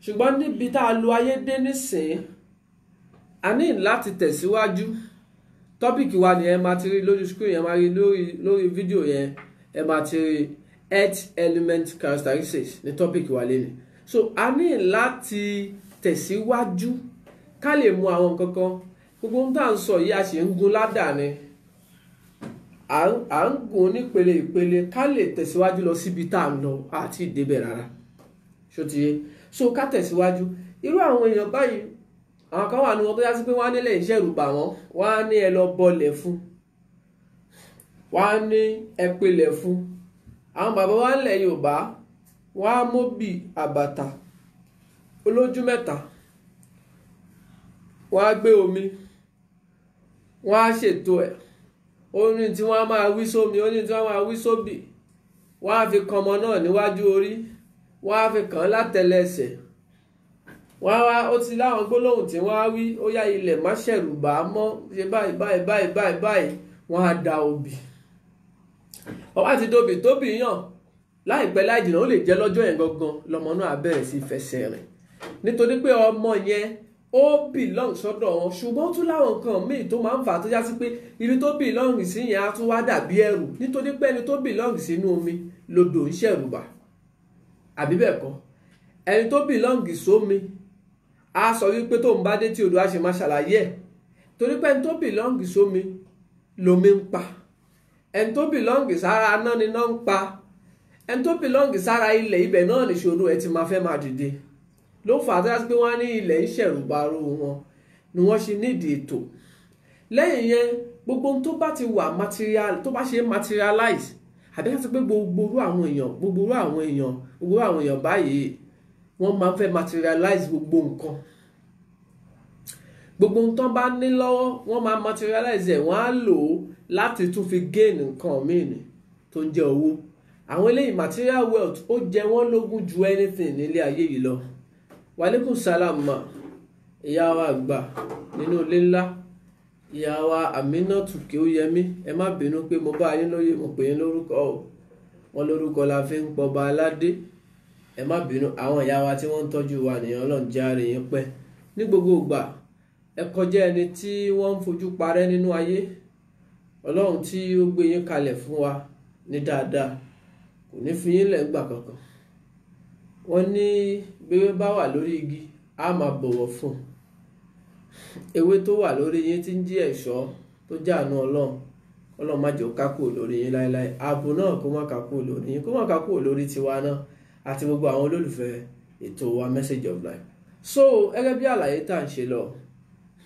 Ṣùgbọ́n níbi tá a lo ayé dé nísìn, a ní láti tẹ̀síwájú. Tọ́pìkì wa ni ẹ máa ti rí lórí screen, ẹ máa rí lórí fídíò yẹn, ẹ máa ti rí earth element characteristics ní tọ́pìkì wa lénìí. So a ní láti tẹ̀síwájú ká lè mú àwọn nǹkan kan. Gbogbo ohun tá à ń sọ yìí a sì ń gun ládàá ni, à ń gun nípele ìpele ká lè tẹ̀síwájú lọ síbi tá à ń lọ, àti ìdébẹ̀ rárá. Ṣó ti yé? So ká tẹ̀síwájú. Irú àwọn èèyàn báyìí, àwọn kan wà ní wọn tó yá sí pé wọ́n á nílẹ̀ iṣẹ́ ìrùbà wọn, wọ́n á ní ẹ lọ bọlẹ̀ fún, wọ́n á ní ẹ pelẹ̀ fún. Àwọn bàbá wa nílẹ̀ Yorùbá, wọ́n á móbì àbàtà olójú mẹ́ta, wọ́n á gbé omi, wọ́n á ṣètò ẹ̀, ó ní tí wọ́n á máa wí sómi, ó ní tí wọ́n á máa wí sóbì, wọ́n á fi kan ọmọ náà níwájú orí, wọ́n á fi kàn án látẹlẹsẹ̀, wọ́n á wá, ó ti láwọn gbólóhùn tí wọ́n á wí, ó yá ilẹ̀ má ṣẹ̀rù bà á mọ́, ṣe báyìí báyìí báyìí báyìí báyìí, wọ́n á da obì. Ọwọ́ àti dobì tóbì yàn láìpẹ́ láì jìnnà, ó lè jẹ́ lọ́jọ́ yẹn gangan lọmọ náà bẹ̀rẹ̀ sí fẹsẹ̀ rìn, nítorí pé ọmọ yẹn ó belong sọ́dọ̀ wọn. Ṣùgbọ́n tún láwọn nǹkan míì tó máa ń fà á tó já sí pé ibi tó belong sí yẹn á tún wá dàbí ẹrù, nítorí pé ẹni tó belong sínú omi lodò ń ṣẹ̀rùbà, àbí bẹ́ẹ̀ kọ́? Ẹni tó belong sómi á sọ wípé tó ń bá dé tí odò á ṣe máa ṣàlàyé ẹ̀, torí pé ẹni tó belong sómi lomi ń pa, ẹni tó belong sára aná ni iná ń pa, ẹni tó belong sára ilẹ̀, ibẹ̀ náà nìṣòro ẹ̀ ti máa fẹ́ máa dìde. Ló fà á tó yá sí pé wọ́n á ní ilẹ̀ ń ṣẹ̀rùbà ru wọn, ni wọ́n ṣe nídìí ètò. Lẹ́yìn yẹn, gbogbo ohun tó bá ti wà material, tó bá ṣe materialize, àbí láti pé gbogbo irú àwọn èèyàn báyìí, wọ́n máa ń fẹ́ materialize gbogbo nǹkan. Gbogbo ohun tó bá ní lọ́wọ́, wọ́n máa materialize ẹ̀, wọ́n á lò ó láti tún fi gain nǹkan míì tó ń jẹ́ owó. Àwọn eléyìí material wealth ó jẹ wọ́n lógún ju anything nílé ayé yìí lọ. Wàlékún sálàmà, ìyá wa àgbà nínú ilé ńlá, ìyá wa Aminatu Kéóyẹmí, ẹ má bínú pé mo bá yín lóye, mo pè yín lórúkọ o, wọn lórúkọ la fi ń pọba aládé, ẹ má bínú. Àwọn ìyá wa tí wọ́n ń tọ́jú wa nìyẹn, Ọlọ́run jẹ́ á rí yín pẹ́. Ní gbogbo ìgbà ẹ kọjá ẹni tí wọ́n ń fojú parẹ́ nínú ayé. Ọlọ́run tí ó gbé yín kalẹ̀ fún wa ní dáadáa kò ní fi yín lẹ̀ ńgbà kankan. Wọ́n ní bẹ́ẹ̀ bá wà lórí igi á máa bọ̀wọ̀ fún. Ewé tó wà lórí yín tí ń jí ẹ̀ṣọ́ tó jàánú Ọlọ́run, Ọlọ́run má jẹ́ ó ká kúrò lórí yín láéláé. Ààbò náà kó má ká kúrò lórí yín, kó má ká kúrò lórí tiwa náà àti gbogbo àwọn olólùfẹ́ ètò wa Message of Life. so gẹ́gẹ́ bí àlàyé tá à ń ṣe lọ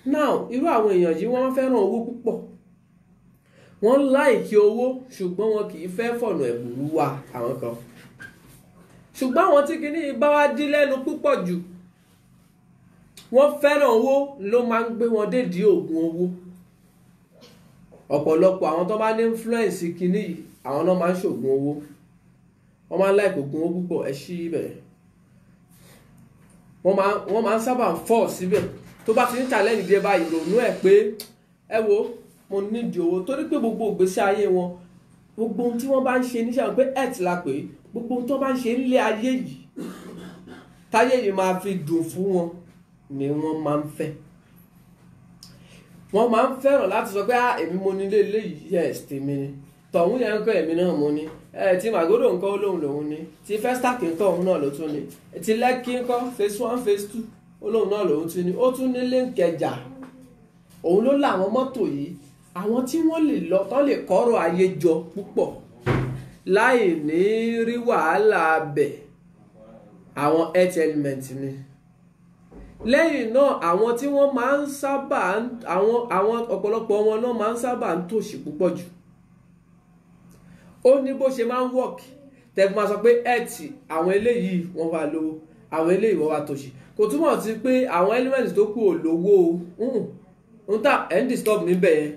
now irú àwọn èèyàn yìí wọ́n fẹ́ràn owó púpọ̀, wọ́n láìkí owó ṣùgbọ́n wọn kì í fẹ́ fọ̀nà ẹ̀bùrú wa àwọn kan, ṣùgbọ́n àwọn tí kìíní bá wá dí lẹ́nu púpọ̀ jù wọ́n fẹ́ràn owó ló máa ń gbé wọn dédìí oògùn owó. Ọ̀pọ̀lọpọ̀ àwọn tó bá ní influence kìíní yìí àwọn náà máa ń ṣògùn owó, wọ́n máa ń láìkí oògùn owó púpọ̀. ẹ ṣí ibẹ̀ wọ́n máa ń sábà fọ́ síbẹ̀ tó bá ti ní challenge dé báyìí ronú ẹ̀ pé ẹ wo mo nídìí owó, torí pé gbogbo ìgbésí ayé wọn gbogbo ohun tí wọ́n bá ń ṣe níṣẹ́ pé ẹ̀ tí la pè é, gbogbo ohun tó bá ń ṣe nílé ayé yìí táyé yìí máa fi dùn fún wọn ni wọ́n máa ń fẹ́. Wọ́n máa ń fẹ́ràn láti sọ pé èmi mo nílé eléyìí, yes tèmi ni, tọ̀hún yẹn ń kọ́ èmi náà mo ní, tí Màgódò ń kọ́ olóhùn lòun ni, tí Festac ń kọ́ òun náà ló tún ni, tí Lẹ́kí ń kọ́ phase 1 phase 2 olóhùn náà lòun tún ni, ó tún nílé Ìkẹjà, òun ló láwọn mọ́tò yìí. Àwọn tí wọ́n lè lọ tán lè kọ́rọ̀ ayé jọ púpọ̀ láì ní rí wàhálà abẹ̀, àwọn health element ni. Lẹ́yìn náà àwọn tí wọ́n máa ń sábà àwọn ọ̀pọ̀lọpọ̀ wọn náà máa ń sábà ń tòṣì púpọ̀ jù. Ó ní bó ṣe máa ń work tẹ́gbọ́n máa sọ pé ẹ̀tì àwọn eléyìí wọ́n wá lówó, àwọn eléyìí wọ́n wá tòṣì, kò túmọ̀ sí pé àwọn element tó kù ò lówó o. N ta ẹ̀ ń disturb níbẹ̀ yẹn,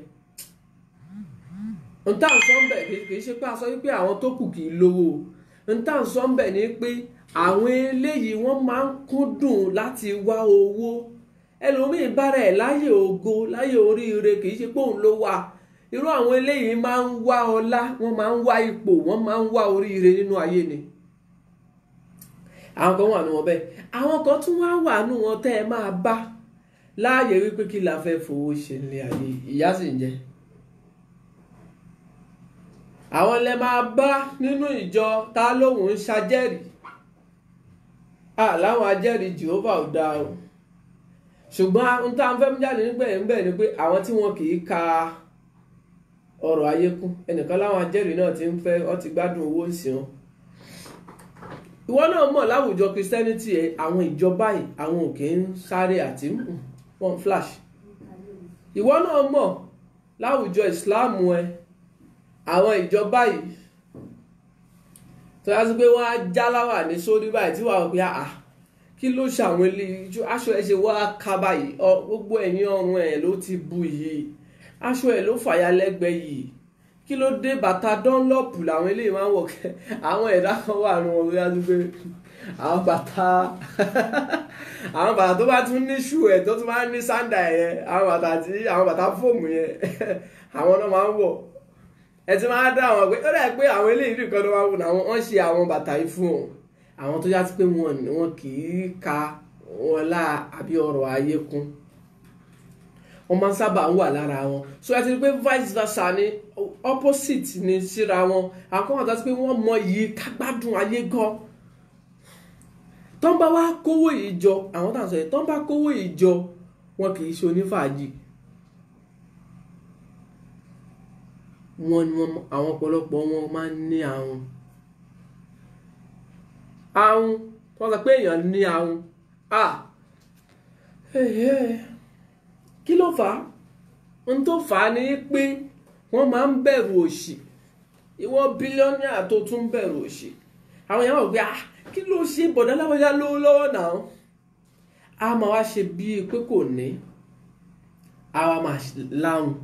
n ta ń sọ ń bẹ̀ kì í ṣe pé a sọ wípé àwọn tó kù kì í lówó o. N ta ń sọ ń bẹ̀ ni pé àwọn eléyìí wọ́n máa ń kúndùn láti wá owó. Ẹlòmíì bára ẹ̀ láyé ògo láyé oríire kì í ṣe pé òun ló wà. Irú àwọn eléyìí máa ń wá ọlá, wọ́n máa ń wá ipò, wọ́n máa ń wá oríire nínú ayé ni. Àwọn kan wà nù wọn bẹ́ẹ̀, àwọn kan tún wà nù wọn tẹ́ ẹ máa bá láàyè wípé kí la fẹ́ fowó ṣe nílé ayé, ìyà sì ń jẹ. Àwọn lẹ máa bá nínú ìjọ tá lóhùn ń ṣajẹ́rìí, láwọn ajẹ́rìí Jehovah ò dáa o, ṣùgbọ́n ohun tá à ń fẹ́ mú jáde níbẹ̀ ni pé àwọn tí wọn kì í ka ọrọ̀ ayé kún, ẹnìkan láwọn ajẹ́rìí náà ti ń fẹ́, wọ́n ti gbádùn owó ń sìn wọn. Ìwọ náà mọ̀ láwùjọ Christianity àwọn ìjọba yìí àwọn ò kì í sáré àti wọ́n flash. Ìwọ náà mọ̀ láwùjọ Islam àwọn ìjọba yìí tó yá sí pé wọ́n á jáláwà ní sórí báyìí tí wàá pé kí ló ṣàwọn eléyìí, aṣọ ẹ̀ ṣe wá ká báyìí, gbogbo ẹ̀yìn ọrùn ẹ̀ ló ti bu yìí, aṣọ ẹ̀ ló fàya lẹ́gbẹ̀ẹ́ yìí, kí ló dé bàtà Dunlop làwọn eléyìí máa ń wọ̀ kẹ́. Àwọn ẹ̀dá kan wà nù wọn yá sí pé àwọn bàtà tó bá tún ní ṣù ẹ̀ tó tún máa ń ní sándà ẹ̀, àwọn bàtà fóòmù yẹn àwọn náà máa ń wọ̀. Ẹ ti máa dá àwọn pé ó dà pé àwọn eléyìí nìkan ló máa wù náà, wọ́n ṣe àwọn bàtà yìí fún wọn, àwọn tó yá sí pé wọn kì í ka ọlá àbí ọrọ̀ ayé kún, wọ́n máa ń sábà ń wà lára wọn. So ẹ ti rí pé vice versa ni, opposite ni síra wọn. Àkọ́kọ́ àti pé wọ́n mọ yìí ká gbádùn ayé gan. Tọ́n bá wá kówó yìí jọ, àwọn tá à ń sọ yìí, tọ́n bá kówó yìí jọ wọn kì í ṣe onífàájì. Àwọn ọ̀pọ̀lọpọ̀ wọn máa ń ní ahun. Wọ́n sọ pé èèyàn ní ahun. Kí ló fà á? Ohun tó fà á ni pé wọ́n máa ń bẹ̀rù òṣì. Ìwọ bílíọ̀nìà tó tún bẹ̀rù òṣì. Àwọn èèyàn wọ̀ pé kí ló ṣe bọ̀dá láwọ́yá lówó lọ́wọ́ náà? A máa wá ṣe bíi pé kò ní, a wá máa láhùn.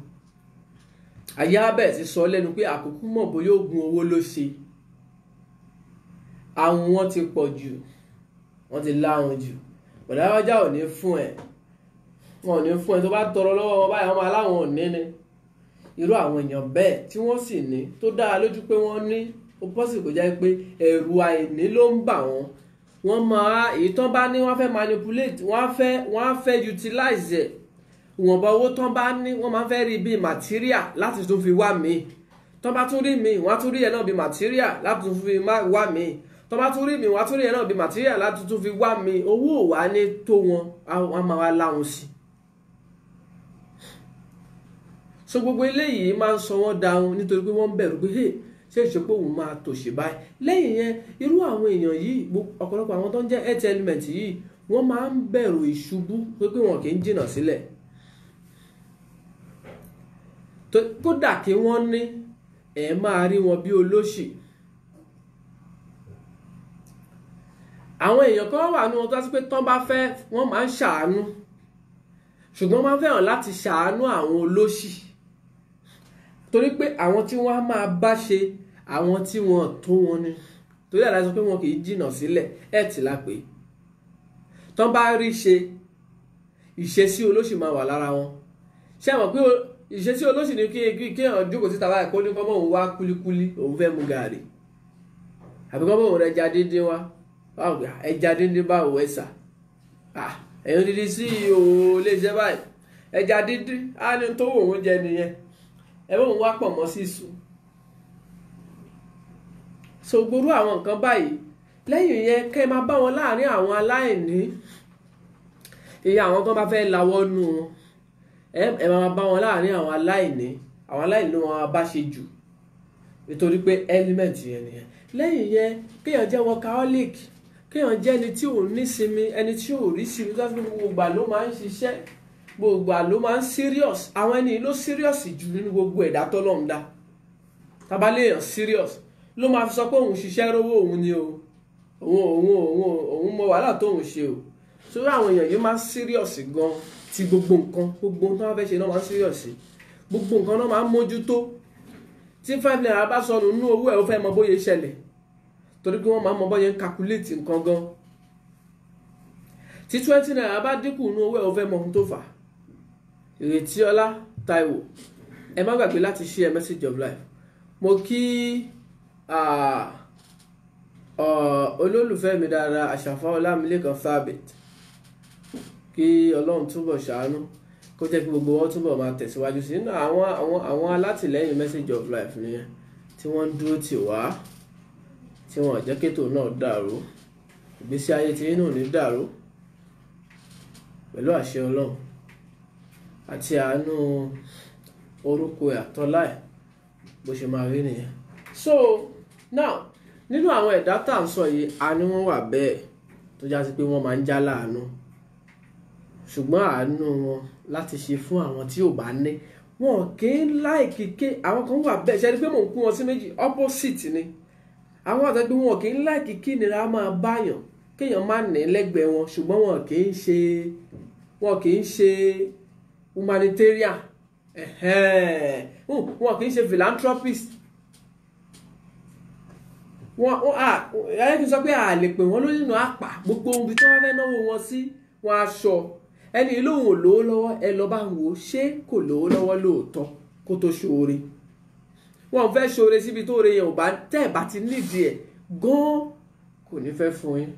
Ayé abẹ́ ti sọ lẹ́nu pé àkókò mọ̀ bóyá oògùn owó ló ṣe. Àwọn wọn ti pọ̀ jù, wọ́n ti láhùn jù. Bọ̀dá láwọ́já ò ní fún ẹ, wọn ò ní fún ẹ tó bá tọrọ lọ́wọ́ wọn báyìí, wọ́n máa láwọn ò ní ni. Irú àwọn èèyàn bẹ́ẹ̀ tí wọ́n sì ní tó dára lójú pé wọ́n ní, ó pọ́sì kò jẹ́ pé ẹ̀rù àìní ló ń bà wọ́n. Wọ́n máa èyí tán bá ní wọ́n fẹ́ manipulate, wọ́n á fẹ́ utilize ẹ̀. Ìwọ̀nba owó tán bá ní wọ́n máa fẹ́ rí bíi material láti tún fi wá mi. Tán bá tún rí mi, wọ́n á tún rí ẹ̀ náà bíi material láti tún fi wá mi. Tán bá tún rí mi, wọ́n á tún rí ẹ̀ náà bíi material láti tún fi wá mi. Owó ò wá ní tó wọn, wọ́n máa wá láwọn sí. So gbogbo eléyìí máa ń sọ wọ́n dáhùn nítorí pé wọ́n ń bẹ̀rù pé ṣé ìṣepò òun máa tòṣì báyìí. Lẹ́yìn yẹn irú àwọn èèyàn yìí, ọ̀pọ̀lọpọ̀ àwọn tó ń jẹ́ health element yìí wọ́n máa ń bẹ̀rù ìṣubú pé wọn kì í jìnnà sílẹ̀ kódà kí wọ́n ní ẹ̀ máa rí wọn bí olóṣì. àwọn èèyàn kan wà ní wọn tó ṣe pé tán bá fẹ́ wọ́n máa ń ṣàánú ṣùgbọ́n wọ́n máa ń fẹ́ràn láti ṣàánú àwọn olóṣì torí pé àwọn tí wọ́n á máa bá ṣe àwọn tí wọ́n tó wọn ni torí àlàyé sọ pé wọn kì í jìnnà sílẹ̀ ẹ̀ tì lápè tán bá rí ṣe ìṣesí olóṣì máa wà lára wọn. ṣé àwọn pé ìṣesí olóṣì ni kí èèyàn jókòó síta báyìí kó ní kọ́mọ́ òun wá kúlíkúlí òun fẹ́ mu gààrí àbí kọ́mọ́ òun ẹja díndín wá ẹja díndín báwo ẹ̀sà ẹ̀yìn dídí sí òun lè ṣe báyìí ẹja díndín á ní tó òun jẹ nìyẹn ẹ̀wọ̀n òun wá pọ̀ mọ́ sí sùn. so gbóró àwọn nǹkan báyìí lẹ́yìn yẹn kẹ́ ẹ máa bá wọn láàrin àwọn aláìní iye àwọn tó bá fẹ́ lawọ́ nù wọn ẹ máa bá wọn láàrin àwọn aláìní wọn bá ṣe jù nítorí pé element yẹn nìyẹn. lẹ́yìn yẹn kéèyàn jẹ́ workaholic kéèyàn jẹ́ ẹni tí ò ní sinmi ẹni tí ò rí sinmi tó gbogbo ìgbà ló máa ń ṣiṣẹ́ gbogbo ìgbà ló máa ń serious àwọn ẹni ló serious jù nínú gbogbo ẹ̀dá tọ́lọ́run dá tabaléèyàn serious ló máa fi sọ pé òun ṣiṣẹ́ rówó òun ni o òun mọ wàhálà tóun ṣe o sórí àwọn èèyàn yìí máa ń serious gan ti gbogbo nǹkan tó wọ́n fẹ́ ṣe náà máa ń serious gbogbo nǹkan náà máa ń mójútó tí 5 naira bá sọnù nínú owó ẹ̀ ó fẹ́ mọ bóyá ṣẹlẹ̀ torí pé wọ́n máa ń mọ bóyá ń calculate nǹkan gan tí 20 naira bá dínkù nínú owó ẹ̀ ó fẹ́ mọ ohun tó fà á. Ìrètí Ọlá Táíwò ẹ má gbàgbé láti share message of life. mo kí olólùfẹ́ mi dáadáa Àṣàfà Ọlámilékan Fábit kí Ọlọ́run túbọ̀ ṣàánú kó jẹ́ kí gbogbo wọn túbọ̀ máa tẹ̀síwájú sí nínú àwọn alátìlẹ́yìn message of life nìyẹn tí wọ́n ń dúró tì wá tí wọ́n jẹ́ kétò náà dàrú ìgbésí ayé tí inú ní dàrú pẹ̀lú àṣẹ Ọlọ́run àti àánú orúkọ àtọ́láì bó ṣe máa rí nìyẹn. so now nínú àwọn ẹ̀dá tá à ń sọ yìí a ní wọ́n wà bẹ́ẹ̀ tó já sí pé wọ́n máa ń já láàánú ṣùgbọ́n àánú wọn láti ṣe fún àwọn tí ò bá ní wọn kì í láìkí ké àwọn kan wà bẹ́ẹ̀ ṣe ni pé mò ń kún wọn sí méjì opposite ni àwọn àtẹ́gbẹ́ wọn kì í láìkí kí nira máa báyàn kéèyàn má ní lẹ́gbẹ̀ẹ́ wọn ṣùgbọ́n wọn kì í ṣe humanitarian wọn kì í ṣe philanthropist ayé kí n sọ pé a lè pè wọ́n lórí nínú àpà gbogbo ohun tí wọ́n fẹ́ náwó wọn sí wọn aṣọ ẹni lóhùn ò lówó lọ́wọ́ ẹ lọ bá ń wò ó ṣé kò lówó lọ́wọ́ lóòótọ́ kó tó ṣoore wọn fẹ́ ṣoore síbi tó re yẹn ò bá tẹ́ ẹ̀ bá ti nídìí ẹ̀ gan kò ní fẹ́ fún yín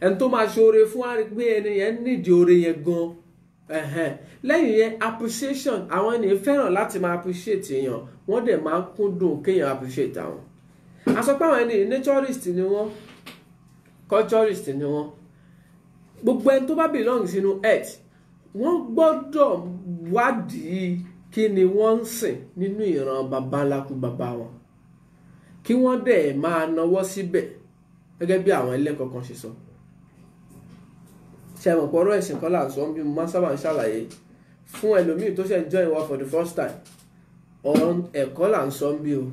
ẹni tó máa ṣoore fún wa pé ẹni yẹn nídìí oore yẹn gan lẹ́yìn yẹn appreciation àwọn ènìyàn fẹ́ràn láti máa appreciate èèyàn wọ́n dẹ̀ máa ń kúndùn kéèyàn appreciate àwọn àsọpọ̀ àwọn ènìyàn naturist ni wọ́n culturist ni wọ́n gbogbo ẹni tó bá belong sínú earth wọ́n gbọ́dọ̀ wádìí kí ni wọ́n ń sìn nínú ìran babaláku bàbá wọn kí wọ́n dẹ̀ máa nawọ́ síbẹ̀ gẹ́gẹ́ bí àwọn ẹlẹ́kọ̀ọ́ kan ṣe sọ. ṣe mọ̀ pọ̀rọ̀ ẹ̀sìn kan là ń sọ bí mo máa sábà ń ṣàlàyé fún ẹlòmíì tó ṣe ń join wa for the first time ọ̀rọ̀ ẹ̀kọ́ là ń sọ bí o.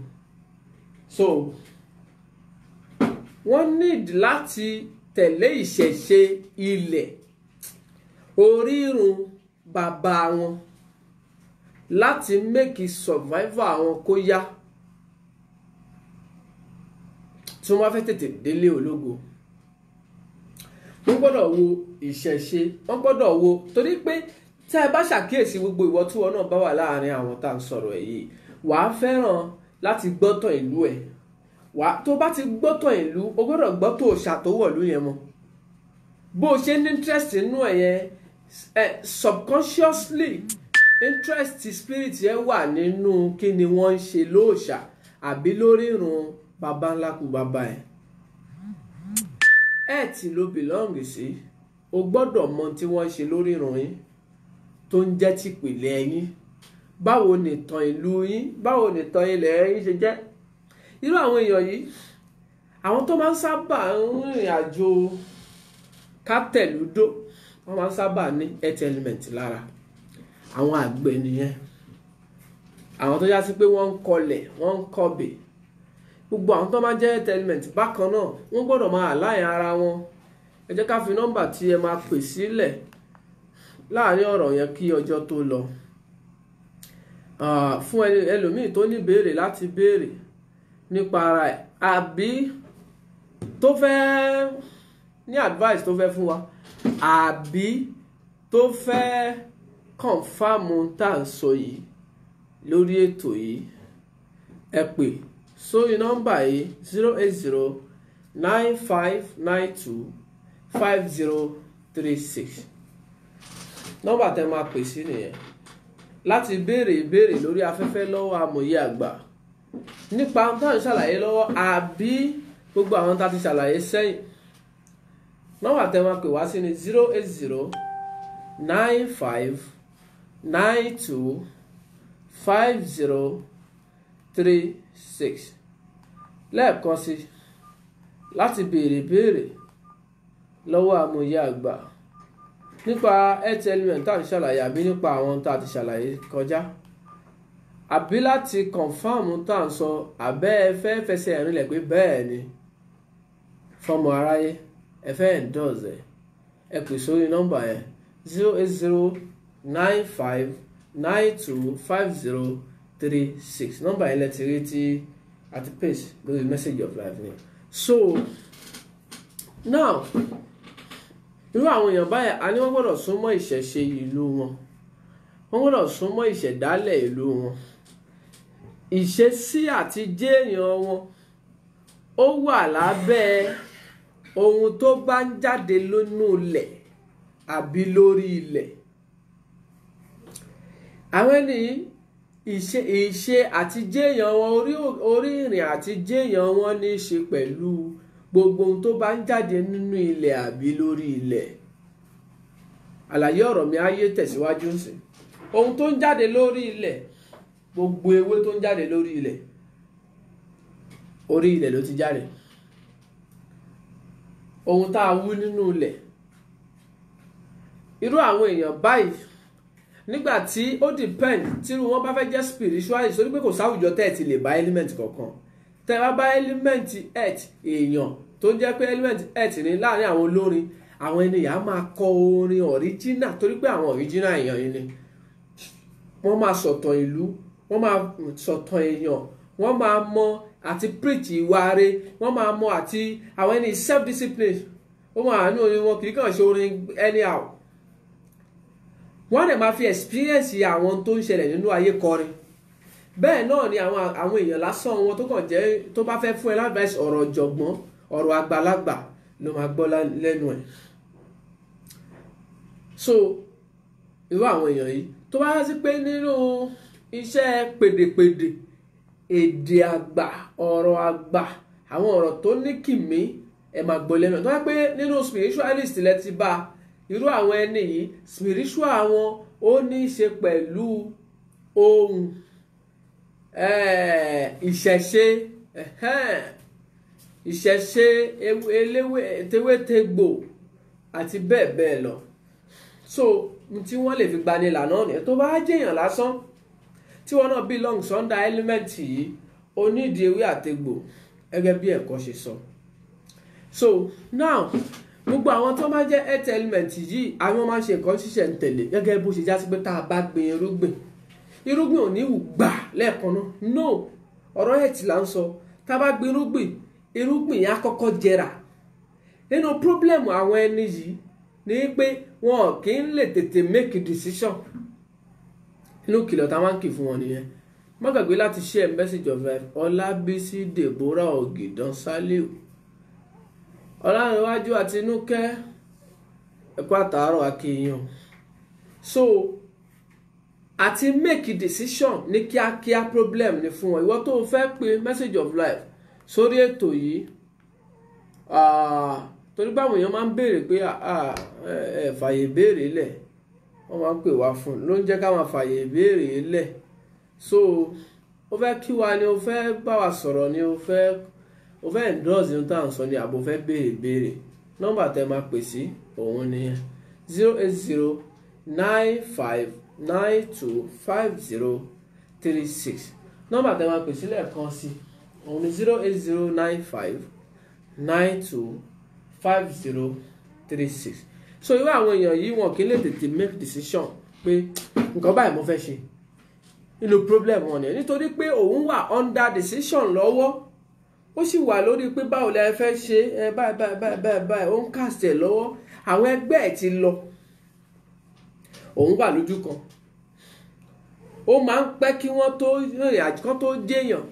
so wọ́n need láti tẹ̀lé ìṣẹ̀ṣe ilẹ̀ orírun bàbá wọn láti make survival wọn kó yá tí wọ́n bá fẹ́ tètè délé ológo. wọ́n gbọ́dọ̀ wo ìṣẹ̀ṣe wọ́n gbọ́dọ̀ wo torí pé tí ẹ bá ṣàkíyèsí gbogbo ìwọ tí wọn náà bá wà láàrin àwọn tá à ń sọ̀rọ̀ ẹ̀ yìí wàá fẹ́ràn láti gbọ́tàn ìlú ẹ̀ tó bá ti gbọ́tàn ìlú o gbọ́dọ̀ gbọ́tò òòṣà tó wọ̀lú yẹn mọ́ bó o ṣe ní interest nínú ẹ̀ yẹn subconsciously interest spirit yẹn wà nínú kí ni wọ́n ń ṣe lóòṣà àbí lórí ìrun baba ńlá kú baba ẹ̀ tí ló belong sí o gbọ́dọ̀ mọ tí wọ́n ń ṣe lórí ìrun yín tó ń jẹ́ tìpìlẹ̀ yín báwo ni ìtàn ìlú yín báwo ni ìtàn ilẹ̀ yín ṣe jẹ́. irú àwọn èèyàn yìí àwọn tó máa ń sábà ń rìnrìn àjò ká tẹ̀lúdó wọ́n máa ń sábà ní earth element lára. Àwọn àgbẹ̀ nìyẹn, àwọn tó já sí pé wọ́n ń kọlẹ̀ wọ́n ń kọbè. Gbogbo àwọn tó máa jẹ́ earth element bákan náà wọ́n gbọ́dọ̀ máa align ara wọn. Ẹ jẹ́ ká fi nọ́mbà tí ẹ máa pè sílẹ̀ láàrin ọ̀rọ̀ yẹn kí ọjọ́ tó lọ. Fún ẹlòmíì tó ní béèrè láti béèrè nípa ara ẹ̀, àbí tó fẹ́ ní advice tó fẹ́ fún wa, àbí tó fẹ́ confirm tá à ń sọ yìí lórí ètò yìí, ẹ pè sórí nọ́mbà yìí 08095925036. nọ́mbà tẹ́ máa pè sí nìyẹn láti béèrè ìbéèrè lórí afẹ́fẹ́ lọ́wọ́ amòye àgbà nípa ohun tá à ń ṣàlàyé lọ́wọ́, àbí gbogbo àwọn tá a ti ṣàlàyé sẹ́yìn. nọ́mbà tẹ́ máa pè wá sí ni 08095925036. lẹ́ẹ̀kan sí láti béèrè ìbéèrè lọ́wọ́ amòye àgbà nípa earth element tá à ń ṣàlàyé, àbí nípa àwọn tá a ti ṣàlàyé kọjá, àbí láti confirm tá à ń sọ, àbẹ́ ẹ fẹ́ fẹsẹ̀ rinlẹ̀ pé bẹ́ẹ̀ ni fọmọ aráyé, ẹ fẹ́ endorse ẹ pè sórí nọ́mbà yẹn 08095925036. nọ́mbà yẹn lẹ ti rí tí àti paste lórí message of life ni. So now irú àwọn èèyàn báyìí a ní wọ́n gbọ́dọ̀ súnmọ́ ìṣẹ̀ṣe ìlú wọn, wọ́n gbọ́dọ̀ súnmọ́ ìṣẹ̀dálẹ̀ ìlú wọn. Ìṣesí àti jéèyàn wọn ó wà lábẹ́ ohun tó bá ń jáde lónú ilẹ̀ àbí lórí ilẹ̀. Àwọn ènìyàn ìṣe àti jéèyàn wọn, orí ìrìn àti jéèyàn wọn ní í ṣe pẹ̀lú gbogbo ohun tó bá ń jáde nínú ilẹ̀ àbí lórí ilẹ̀. Àlàyé ọ̀rọ̀ mi á yé tẹ̀síwájú sí. Ohun tó ń jáde lórí ilẹ̀, gbogbo ewé tó ń jáde lórí ilẹ̀, orí ilẹ̀ ló ti jáde. Ohun tá a wú nínú ilẹ̀, irú àwọn èèyàn báyìí nígbà tí ó depend tí irú wọn bá fẹ́ jẹ́ spiritualist, torí pé kò sáwùjọ tẹ́ ẹ̀ ti lè bá element kankan. Tẹ́ bá bá element earth èèyàn tó jẹ́ pé element earth ní láàrin àwọn olórin, àwọn ènìyàn á máa kọ orin original, torí pé àwọn original èèyàn yìí ni. Wọ́n máa sọ̀tàn ìlú, wọ́n máa sọ̀tàn èèyàn, wọ́n máa mọ àti preach ìwà rere, wọ́n máa mọ àti àwọn ẹni self discipline. Ó máa ní orin wọn kì í kàn ṣe orin anyhow. Wọ́n dẹ̀ máa fi experience àwọn tó ń ṣẹlẹ̀ nínú ayé kọrin. Bẹ́ẹ̀ náà ni àwọn èèyàn lásán wọn tó kàn jẹ́ tó bá fẹ́ fún ẹ advice ọ̀rọ̀ ọ̀jọ̀gbọ́n, ọ̀rọ̀ àgbàlagbà ló máa gbọ́ lẹ́nu ẹ̀. So irú àwọn èèyàn yìí tó bá sí pé nínú iṣẹ́ pèdèpèdè, èdè àgbà, ọ̀rọ̀ àgbà, àwọn ọ̀rọ̀ tó ní kìmí ẹ máa gbọ́ lẹ́nu ẹ̀. Tó bá pé nínú spiritualist lẹ ti bá irú àwọn ẹni yìí, spiritual wọn ó ní í ṣe pẹ̀lú ohun ìṣẹ̀ṣe, ìṣẹ̀ṣe eléwé tewétegbò àti bẹ́ẹ̀ bẹ́ẹ̀ lọ. So tí wọ́n lè fi gbani là náà nìyẹn. Tó bá jẹ́yàn lásán tí wọ́n náà belong under element yìí, ó nídìí ewé àtegbò gẹ́gẹ́ bí ẹ̀kọ́ ṣe sọ. So now gbogbo àwọn tó máa jẹ́ earth element yìí, àwọn máa ń ṣe nǹkan ṣíṣẹ̀ ń tẹ̀lé gẹ́gẹ́ bó ṣe já sí pé tá a bá gbin irúgbìn ò ní wù gbà lẹ́ẹ̀kan náà. No, ọ̀rọ̀ earth là ń sọ. Tá a bá gbin irúgbìn yẹn á kọ́kọ́ jẹrà. Nínú problem àwọn ẹni yìí ni pé wọn kì í lè tètè make decision. Inú kìlọ̀ tá a máa ń kì fún wọn nìyẹn. Má gbàgbé láti share message of life. Ọlábísí Deborah Ògìdán Sálíù, Ọlárẹ̀wájú àti Núkẹ́, ẹ̀kọ́ àtàárọ̀ akíyàn. So àti make decision ní kíákíá problem ni fún wọn. Ìwọ tó fẹ́ pe message of life sórí ètò yìí, torí báwọn èèyàn máa ń béèrè pé ẹ fàyè béèrè lẹ̀, wọ́n máa ń pè wá fún ló ń jẹ́ ká máa fàyè béèrè lẹ̀. So ó fẹ́ kí wa ni, ó fẹ́ bá wa sọ̀rọ̀ ni, ó fẹ́ endorse ní tá à ń sọ ni, àbò fẹ́ béèrè. nọ́mbà tẹ́ máa pè sí òun ni 08095925036. nọ́mbà tẹ́ máa pè sí lẹ́ẹ̀kan sí òun ni 08095925036. so irú àwọn èèyàn yìí wọn kì í lè tètè make decision pé nǹkan báyìí mo fẹ́ ṣe nínú problem wọn ni nítorí pé òun wà under decision lọ́wọ́, ó sì wà lórí pé báwo lẹ fẹ́ ṣe báyìí ó ń cast ẹ̀ lọ́wọ́, àwọn ẹgbẹ́ ẹ̀ ti lọ, òun wà lójú kan. ó máa ń pẹ́ kí wọ́n tó rìnrìn àjò kan tó jẹ́yàn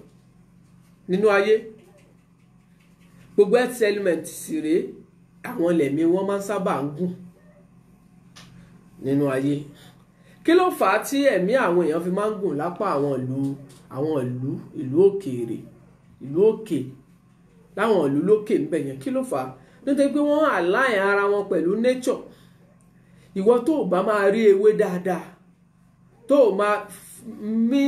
nínú ayé. gbogbo health element sì rèé àwọn lẹ̀mí wọ́n máa ń sábà ń gùn nínú ayé. kí ló fà á tí ẹ̀mí àwọn èèyàn fi máa ń gùn lápá àwọn ìlú òkèèrè, ìlú òkè, láwọn ìlú lókè ń bẹ̀ yẹn? kí ló fà á? nítorí pé wọ́n align ara wọn pẹ̀lú nature. ìwọ tó bá máa rí ewé dáadáa, tó máa mí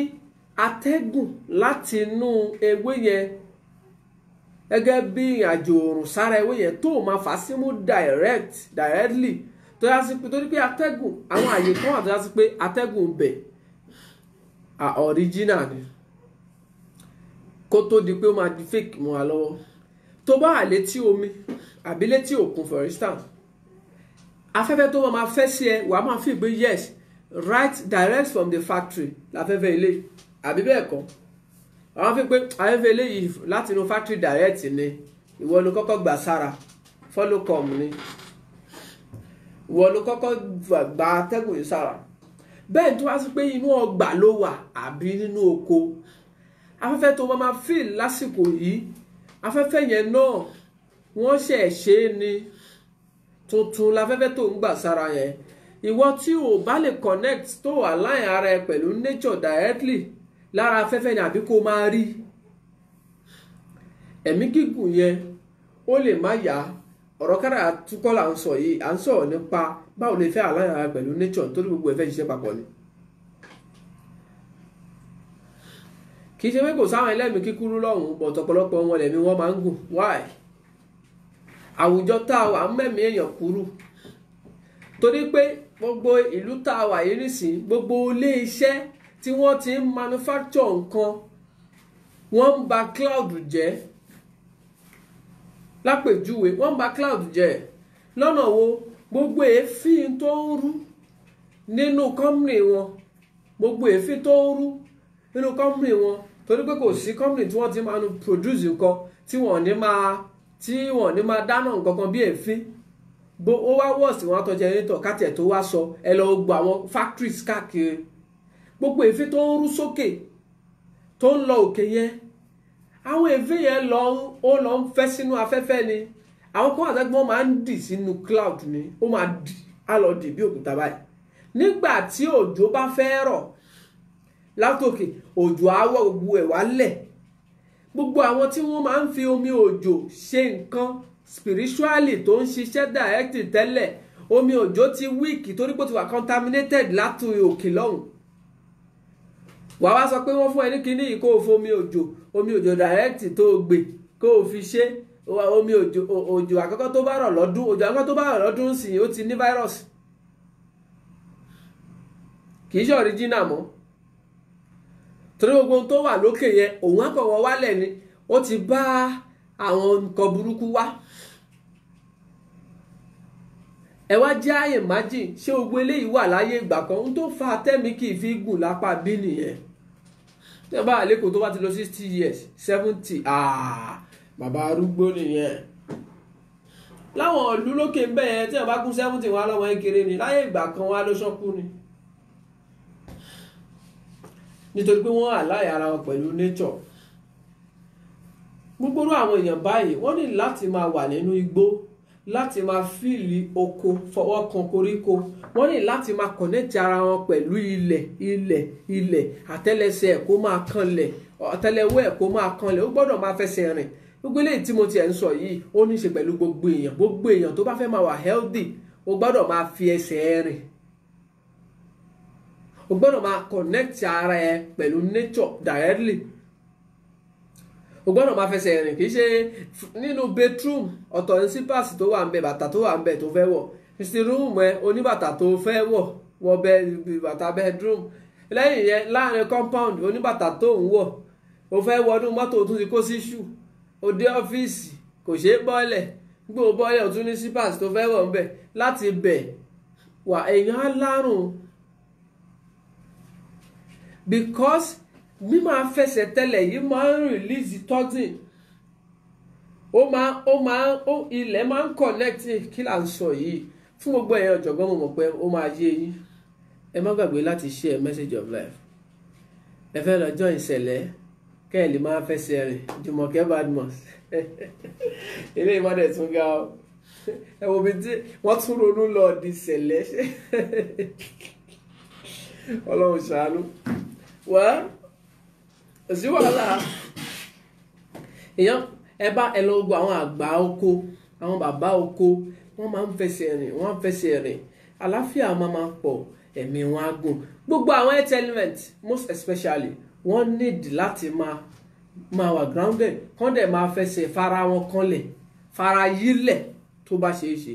atẹ́gùn láti inú ewé yẹn gẹ́gẹ́ bí ìrìnàjò òrùn sára ewé yẹn, tó máa fà á símú directly, tó yá sí pé torí pé atẹ́gùn, àwọn àyè kan wà tó yá sí pé atẹ́gùn bẹ̀ original ni kó tó di pé ó máa di fake mọ́ wa lọ́wọ́. tó bá wà létí omi àbí létí òkun for instance, afẹ́fẹ́ tó máa fẹ́ sí ẹ wàá máa fi gbé yes right direct from the factory láfẹ́fẹ́ ilé, àbí bẹ́ẹ̀ kọ́? àwọn fi pé afẹ́fẹ́ ilé yìí láti inú factory direct ni, ìwọ ló kọ́kọ́ gbà sára, follow come ni, ìwọ ló kọ́kọ́ gba atẹ́gùn yìí sára. bẹ́ẹ̀ tó wá sí pé inú ọgbà ló wà àbí nínú oko, afẹ́fẹ́ tó máa feel lásìkò yìí, afẹ́fẹ́ yẹn náà wọ́n ṣe ni tuntun láfẹ́fẹ́ tó ń gbà sára yẹn. ìwọ tí o bá lè connect tó align ara ẹ pẹ̀lú nature directly lára afẹ́fẹ́ ni àbí kó máa rí ẹ̀mí gígùn yẹn, ó lè má yá. ọ̀rọ̀ kára àtúkọ́ là ń sọ yìí, à ń sọ̀rọ̀ nípa báwo lè fẹ́ align ara pẹ̀lú nature torí gbogbo ẹ̀ fẹ́ ṣiṣẹ́ papọ̀ ni. kì í ṣe pé kò sáwọn ẹlẹ́mìí kíkúrú lọ́hùn-ún, bọ̀ ọ̀pọ̀lọpọ̀ wọn lẹ̀mí wọn máa ń gùn. why? àwùjọ tá a wà ń mẹ́mí èèyàn kúrú torí pé gbogbo ìlú tá a wà yìí nìsín, gbogbo ilé iṣẹ́ tí wọ́n ti ń manufacture nǹkan wọ́n ń ba cloud jẹ́. lápèjúwe wọ́n ń ba cloud jẹ́ lọ́nà wo? gbogbo èéfín tó ń rú nínú company wọn, gbogbo èéfín tó ń rú nínú company wọn, torí pé kò sí company tí wọ́n ti máa produce nǹkan tí wọ́n ní máa dáná nǹkan kan bí èéfín. ó wá wọ́ọ̀sì wọn tó generator káàtì tó wá sọ ẹ lọ gbọ́ àwọn factories káàkiri, gbogbo èéfín tó ń rú sókè tó ń lọ òkè yẹn, àwọn èéfín yẹn lọ ń fẹ́ sínú afẹ́fẹ́ ni. àwọn kan àtẹ́gbọ́n máa ń dì sínú cloud ni, ó máa dì á lọ dì bí òkúta báyìí. nígbà tí òjò bá fẹ́ rọ̀ látòkè, òjò àwọ̀ gbogbo ẹ̀ wálẹ̀. gbogbo àwọn tí wọ́n máa ń fi omi òjò ṣe nǹkan spiritually tó ń ṣiṣẹ́ direct tẹ́lẹ̀, omi òjò ti weak torí pé ó ti wà contaminated láti òkè lọ́hùn. wàá wá sọ pé wọ́n fún ẹ ní kinní yìí kó o fomi òjò direct tó o gbè kó o fi ṣe omi òjò àkọ́kọ́ tó bá rọ̀ lọ́dún, òjò àkọ́kọ́ tó bá rọ̀ lọ́dún sì ó ti ní virus, kì í ṣe original mọ́. torí gbogbo ohun tó wà lókè yẹn òun àkọ́wọ́ wálẹ̀ ni, ó ti bá àwọn nǹkan burúkú wá. ẹ wá jẹ́ àyè májì, ṣé gbogbo eléyìí wà láyé ìgbà kan? ohun tó fa tẹ́mi kì í fi gùn lápá bí nìyẹn. tẹ́ bá àlékò tó bá ti lọ 60 years 70, bàbá arúgbó nìyẹn. láwọn ìlú lókè ń bẹ̀ yẹn tí wọ́n bá kún 70 wọn lọ́wọ́ kékeré ni, láyé ìgbà kan wọn ló ṣọ́kú ni. nítorí pé wọ́n align ara wọn pẹ̀lú nature. gbogbo àwọn èèyàn báyìí wọ́n ní láti máa wà nínú igbó, láti máa fíìlì oko, fọwọ́ kan koríko. wọ́n ní láti máa connect ara wọn pẹ̀lú ilẹ̀ àtẹ́lẹsẹ̀ ẹ̀ kó máa kanlẹ̀, àtẹ́lẹwọ́ ẹ̀ kó máa kanlẹ̀, ó gbọ́dọ̀ máa fẹsẹ̀ rìn. gbogbo eléyìí tí mo ti ẹ̀ ń sọ yìí ó ní í ṣe pẹ̀lú gbogbo èèyàn tó bá fẹ́ máa wà healthy, ó gbọ́dọ̀ máa fi ẹsẹ̀ rìn, ó gbọ́dọ̀ máa connect ara ẹ pẹ̀lú nature directly. o gbọ́dọ̀ máa fẹsẹ̀ rìn kì í ṣe nínú bedroom ọ̀tọ̀ ní sípàsì tó wà ń bẹ bàtà tó wà ń bẹ tó fẹ́ wọ̀ sitting room ẹ oníbàtà tó fẹ́ wọ bàtà bedroom lẹ́yìn yẹn láàrin compound oníbàtà tó ń wọ̀ o fẹ́ wọnú mọ́tò tún ti kó sí ṣù o dé ọ́fíìsì kò ṣeé bọ́lẹ̀ gbogbo bọ́lẹ̀ o tún ní sípàsì tó fẹ́ wọ̀ ń bẹ láti bẹ̀ wà èèyàn á lárùn because mi máa fẹsẹ̀ tẹ́lẹ̀ yìí máa ń release toxin ilẹ̀ máa ń connect kí là ń sọ yìí fún gbogbo ẹ̀yàn ọ̀jọ̀gbọ́n mo mọ̀ pé ó máa yé yín ẹ má gbàgbé láti share message of life ẹ fẹ́ lọ join ìṣẹ̀lẹ̀ kẹ́ ẹ̀ lè máa fẹsẹ̀ rìn Jùmọ̀kẹ́ Badmus eléyìí má dẹ̀ tún ga ọ ẹ wo bí tí wọ́n tún ronú lọ di ìṣẹ̀lẹ̀ Ọlọ́run ṣàánú wá sí wàhálà èèyàn ẹ lọ gbọ́ àwọn àgbà oko àwọn bàbá oko wọ́n máa ń fẹsẹ̀ rìn àlàáfíà máa pọ̀ ẹ̀mí wọn á gùn gbogbo àwọn health element most especially wọ́n need láti máa wà grounded kán dẹ̀ máa fẹsẹ̀ fara wọn kanlẹ̀ fara yílẹ̀ tó bá ṣeé ṣe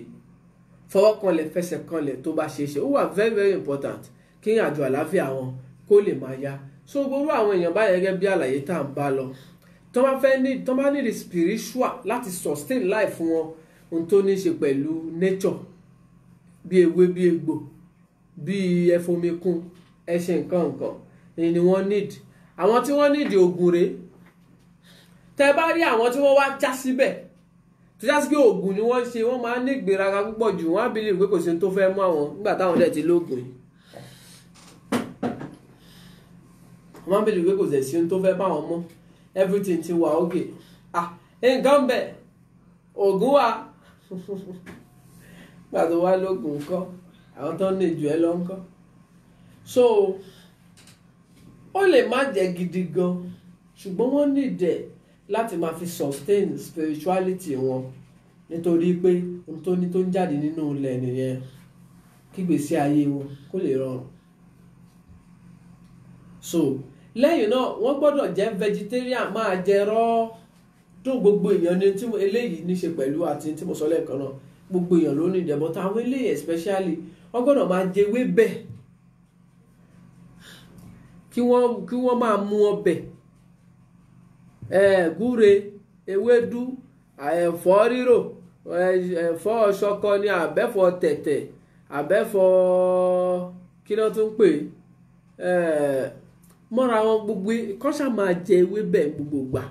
fọwọ́ kanlẹ̀ fẹsẹ̀ kanlẹ̀ tó bá ṣeé ṣe ó wà very very important kí àjò àlàáfíà wọn kó lè máa yá so gbogbo àwọn èèyàn báyẹn gẹ́gẹ́ bí àlàyé tá à ń bá lọ tó bá ní the spiritual láti sustain life wọn ohun tó ní ṣe pẹ̀lú nature bí ewé bí egbò bí ẹfomikun ẹṣin nǹkan ni wọ́n need àwọn tí wọ́n need oògùn rèé tẹ́ bá rí àwọn tí wọ́n wá já síbẹ̀ tó já sí pé oògùn ni wọ́n ṣe wọ́n máa ń ní ìgbéraga púpọ̀ jù wọ́n á believe pé kò sí tó fẹ́ mú àwọn nígbà táwọn dẹ̀ ti lóògùn yìí wọ́n á believe pé kò sí tó fẹ́ bá wọn mọ́ everything ti wà okay nǹkan bẹ̀ oògùn wà gbà tó wá lóògùn ńkọ́ àwọn tó ń ní jù ẹ lọ ńkọ́ so ó lè má jẹ́ gidi gan ṣùgbọ́n wọ́n nídẹ̀ láti máa fi sustain spirituality wọn nítorí pé ohun tó ní tó ń jáde nínú ilẹ̀ nìyẹn kí gbèsè ayé wọn kó lè rọrùn so lẹ́yìn náà wọ́n gbọ́dọ̀ jẹ́ vegetarian máa jẹ rọ́ tó gbogbo èèyàn ní tí eléyìí ní ṣe pẹ̀lú àti tí mo sọ lẹ́ẹ̀kan náà gbogbo èèyàn ló ní ìdẹ̀bọ̀ táwọn eléyìí especially wọ́n gbọ́dọ̀ máa jẹ ewébẹ̀ kí wọ́n máa mu ọbẹ̀ gúre ewédú ẹ̀fọ́ rírò ẹ̀fọ́ ṣọkọ ní àbẹ́fọ́ tẹ̀tẹ̀ àbẹ́fọ́ kí ló tún pè mọ́ra wọn gbogbo kọ́ṣà máa jẹ ewébẹ̀ gbogbo gbà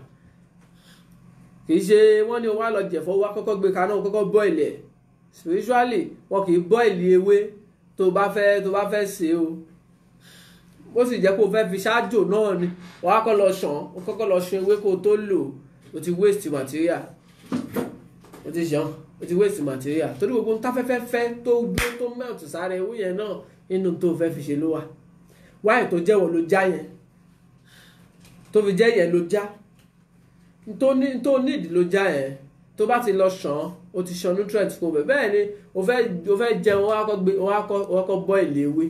kì í ṣe wọ́n ní wá lọ jẹ̀fọ́ wá kọ́kọ́ gbé kaná kọ́kọ́ bọ́ìlì ẹ̀ spiritually wọn kì í bọ́ìlì ewé tó bá fẹ́ ṣe o ó sì jẹ́ kó fẹ́ fi ṣáájò náà ni wọ́n á kọ́kọ́ lọ ṣan ewé kó tó lò ó ti waste material ó ti waste material torí gbogbo ntáfẹ́fẹ́ fẹ́ tó gbé tó melt sára ewé yẹn náà nínú tó fẹ́ fi ṣe ló wà wáyé tó jẹ́wọ́ ló já yẹn tó fi jẹ́ yẹn ló já tó need ló já yẹn tó bá ti lọ ṣàn ó ti ṣan nutrient kó bẹ́ẹ̀ ni ó fẹ́ jẹun wọ́n á kọ́ bọ́ìlì ewé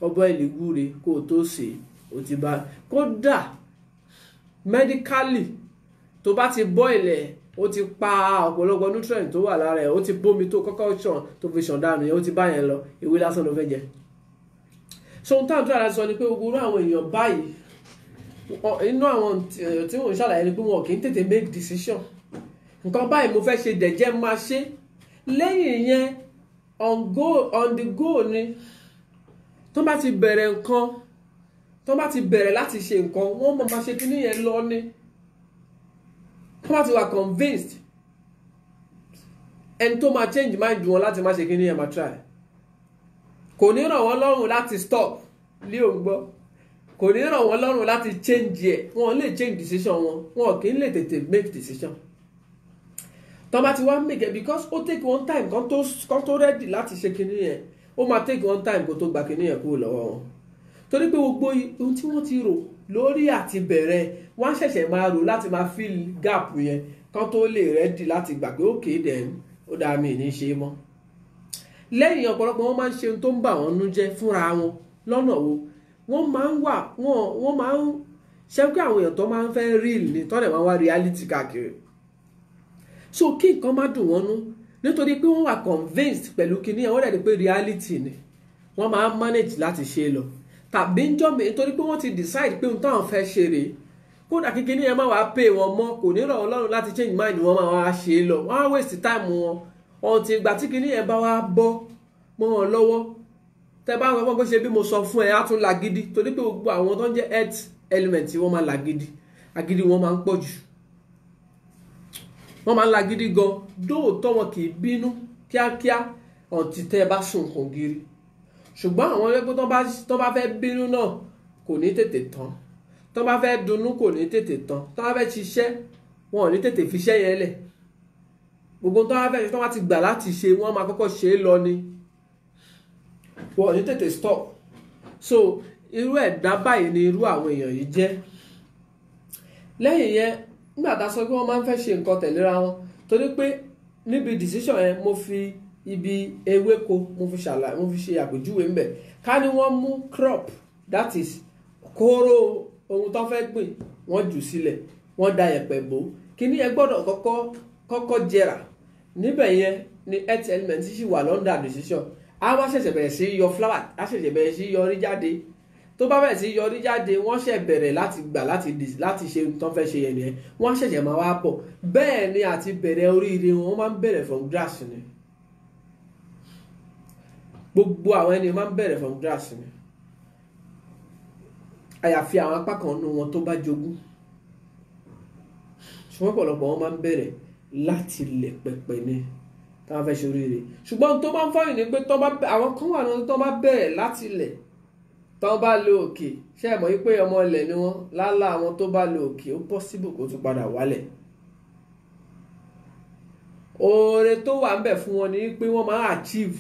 ọbọ̀ ìlú gúre kó o tó ṣe o ti bá kódà medically tó bá ti bọ́ ilẹ̀ ó ti pa ọ̀pọ̀lọpọ̀ nutrient tó wà lára ẹ̀ ó ti bómi tó kọ́kọ́ ṣàn tó fi ṣàn dànù yẹn ó ti bá yẹn lọ ewé lásán ló fẹ́ jẹ so ohun táwọn tó yàrá sọ ni pé gbogbo àwọn èèyàn báyìí inú àwọn tí wọ́n ń ṣàlàyé ni pé wọn kì í tètè make decision nǹkan báyìí mo fẹ́ ṣe dẹ̀jẹ́ máa ṣe lẹ́yìn yẹn on the go ni tó bá ti bẹ̀rẹ̀ nǹkan tó bá ti bẹ̀rẹ̀ láti ṣe nǹkan wọ́n máa ṣe kíní yẹn lọ ní tó bá ti wà convinced ẹni tó máa change mind wọn láti má ṣe kíní yẹn máa try kò ní ràn wọ́n lọ́rùn láti stop lé òun gbọ́ kò ní ràn wọ́n lọ́rùn láti change ẹ̀ wọ́n lè change decision wọn kì í lè tètè make decision tó bá ti wá make it because ó take one time kan tó ready láti ṣe kíní yẹn ó máa take one time kó tó gba kíní yẹn kúrò lọ́wọ́ wọn torí pé gbogbo ohun tí wọ́n ti rò lórí àti bẹ̀rẹ̀ wọ́n ṣẹ̀ṣẹ̀ máa rò láti máa fill gap yẹn kán tó lè ready láti gbà pé okay then ó dáa mi ní ṣe mọ́ lẹ́yìn ọ̀pọ̀lọpọ̀ wọ́n máa ń ṣe ohun tó ń bà wọ́n nú jẹ́ fúnra wọn lọ́nà wo wọ́n máa ń ṣé pé àwọn èèyàn tó máa ń fẹ́ real ni tó dẹ̀ máa wá reality káàkiri. So kí nǹkan má dùn wọ́n nú nítorí pé wọ́n wà convinced pẹ̀lú kíní ẹ̀ wọ́n dẹ̀ pé reality ni wọ́n máa manage láti ṣe lọ tàbí ń jọ́ mi nítorí pé wọ́n ti decide pé ohun táwọn fẹ́ ṣe rèé kódà kíkíní ẹ̀ máa wá pay wọn mọ́ kò ní rọ̀ Ọlọ́run láti change mind wọn máa wá ṣe lọ wọ́n á waste time wọn ọ̀tí ìgbà tí kíní ẹ̀ bá wá bọ́ mọ́ wọn lọ́wọ́ tẹ́ bá wọn bó ṣe bí mo sọ fún ẹ á tún lagidi torí pé gbogbo àwọn tó ń jẹ́ earth element wọ́n máa lagidi agídí wọn máa ń pọ̀ jù wọ́n máa ń lagidi gan dóòtọ́ wọn kì í bínú kíákíá ọ̀tí tẹ́ bá sùn kàn gírí ṣùgbọ́n àwọn ẹgbẹ́ tó bá fẹ́ bínú náà kò ní tètè tán tó bá fẹ́ dunnú kò ní tètè tán tó bá fẹ́ ṣiṣẹ́ wọn ò ní tètè fiṣẹ́ yẹn lẹ̀ gbogbo tó bá fẹ́ ṣe tó bá ti gbà láti ṣe wọ́n máa kọ́kọ́ ṣe é lọ ni wọn ò ní tètè stop so irú ẹ̀dá báyìí ni irú àwọn èèyàn yìí jẹ́ lẹ́yìn yẹn nígbà tá a sọ pé wọ́n máa ń fẹ́ ṣe nǹkan tẹ̀léra wọn torí pé níbi decision yẹn mo fi ibi ewéko mo fi ṣe àpèjúwe ńbẹ̀ ká ní wọ́n mú crop that is kóró ohun tó fẹ́ gbìn wọ́n jù sílẹ̀ wọ́n da yẹ̀pẹ̀ bò kíní yẹn gbọ́dọ̀ kọ́kọ́ jẹrà níbẹ̀ yẹn ni earth element ṣì wà lọ́ndà decision a wá ṣẹ̀ṣẹ̀ bẹ̀rẹ̀ sí yọ flower a ṣẹ̀ṣẹ̀ bẹ̀rẹ̀ sí yọrí jáde tó bá bẹ̀rẹ̀ sí yọrí jáde wọ́n ṣẹ̀ bẹ̀rẹ̀ láti gbà láti ṣe tó fẹ́ ṣe yẹn nìyẹn wọ́n ṣẹ̀ṣẹ̀ máa wá pọ̀ bẹ́ẹ̀ ni àti bẹ̀rẹ̀ oríire wọn máa ń bẹ̀rẹ̀ from grass ni gbogbo àwọn ẹni máa ń bẹ̀rẹ̀ from grass ni àyàfi àwọn apá kan nínú wọn tó bá jogún ṣùgbọ́n ọ̀pọ̀lọpọ̀ wọn máa ń bẹ̀rẹ̀ láti ilẹ̀ pẹ̀pẹ̀ ni táwọn fẹ́ ṣe oríire ṣùgbọ́n tó bá ń fọyín ni pé àwọn kan wà náà tó bá bẹ̀rẹ̀ láti ilẹ̀ tó bá lọ òkè ṣe é mọ̀ wípé ọmọ ilẹ̀ ni wọ́n lálá àwọn tó bá lọ òkè ó possible kó tún padà wálẹ̀ oore tó wà ń bẹ̀ fún wọn ni pé wọ́n máa achieve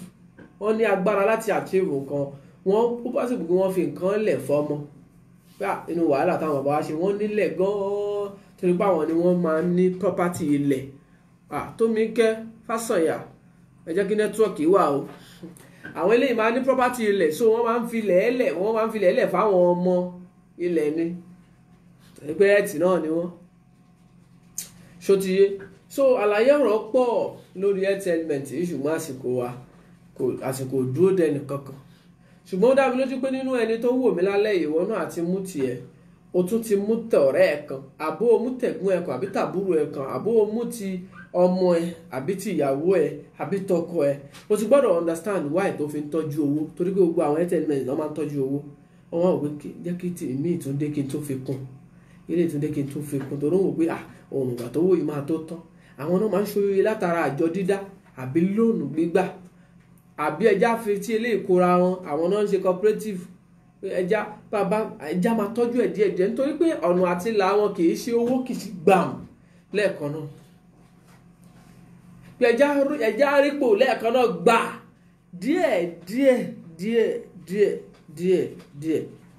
wọ́n ní agbára láti achieve nǹkan wọ́n ó possible kí wọ́n fi nǹkan lẹ̀ fọ́mọ inú wàhálà táwọn bàbá wa ṣe wọ́n nílẹ̀ gan-an torí pé àwọn ni wọ́n máa ń ní property ilẹ̀ Tómikẹ́ Fásànyà ẹ jẹ́ kí nẹ́tíwọ́ọ̀kì wà o àwọn eléyìí máa ní property ilẹ̀ so wọ́n máa ń fi lẹ̀ẹ́lẹ̀ fáwọn ọmọ ilẹ̀ ni ẹgbẹ́ ẹ̀tì náà ni wọ́n ṣótiyé so àlàyé ọ̀rọ̀ pọ̀ lórí earth element ṣùgbọ́n àsìkò dúró dẹni kankan ṣùgbọ́n ó dá mi lójú pé nínú ẹni tó wò mí lálẹ́ ìwọ náà àti mú tiẹ̀ o tún ti mú tọ̀rẹ́ ẹ̀ kan àbó o mú tẹ̀gbọ́n ẹ̀ kan àbí tàbúrò ẹ̀ kan àbó o mú ti ọmọ ẹ̀ àbí ti ìyàwó ẹ̀ àbí tọkọ ẹ̀ o ti gbọ́dọ̀ understand why tó fi ń tọ́jú owó torí pé gbogbo àwọn airtel náà máa ń tọ́jú owó wọ́n wò pé jẹ́ kí tèmi ìtúndé kí n tó fi kún ilé ìtúndé kí n tó fi kún torí wọ́n wò pé òun ìgbà tó wò yìí máa tó tán àwọn náà máa ń ṣòye látara àjọ dídá àbí lóònù gbígbà àbí ẹja fi tí eléyìí kóra wọn àwọn náà ń ṣe cooperative ẹja máa tọ́jú ẹ̀ díẹ̀díẹ̀ nítorí pé ọ̀nà àti là wọn kì í ṣe owó kì í ṣe gbàm lẹ́ẹ̀kan náà pé ẹja rípò lẹ́ẹ̀kan náà gbà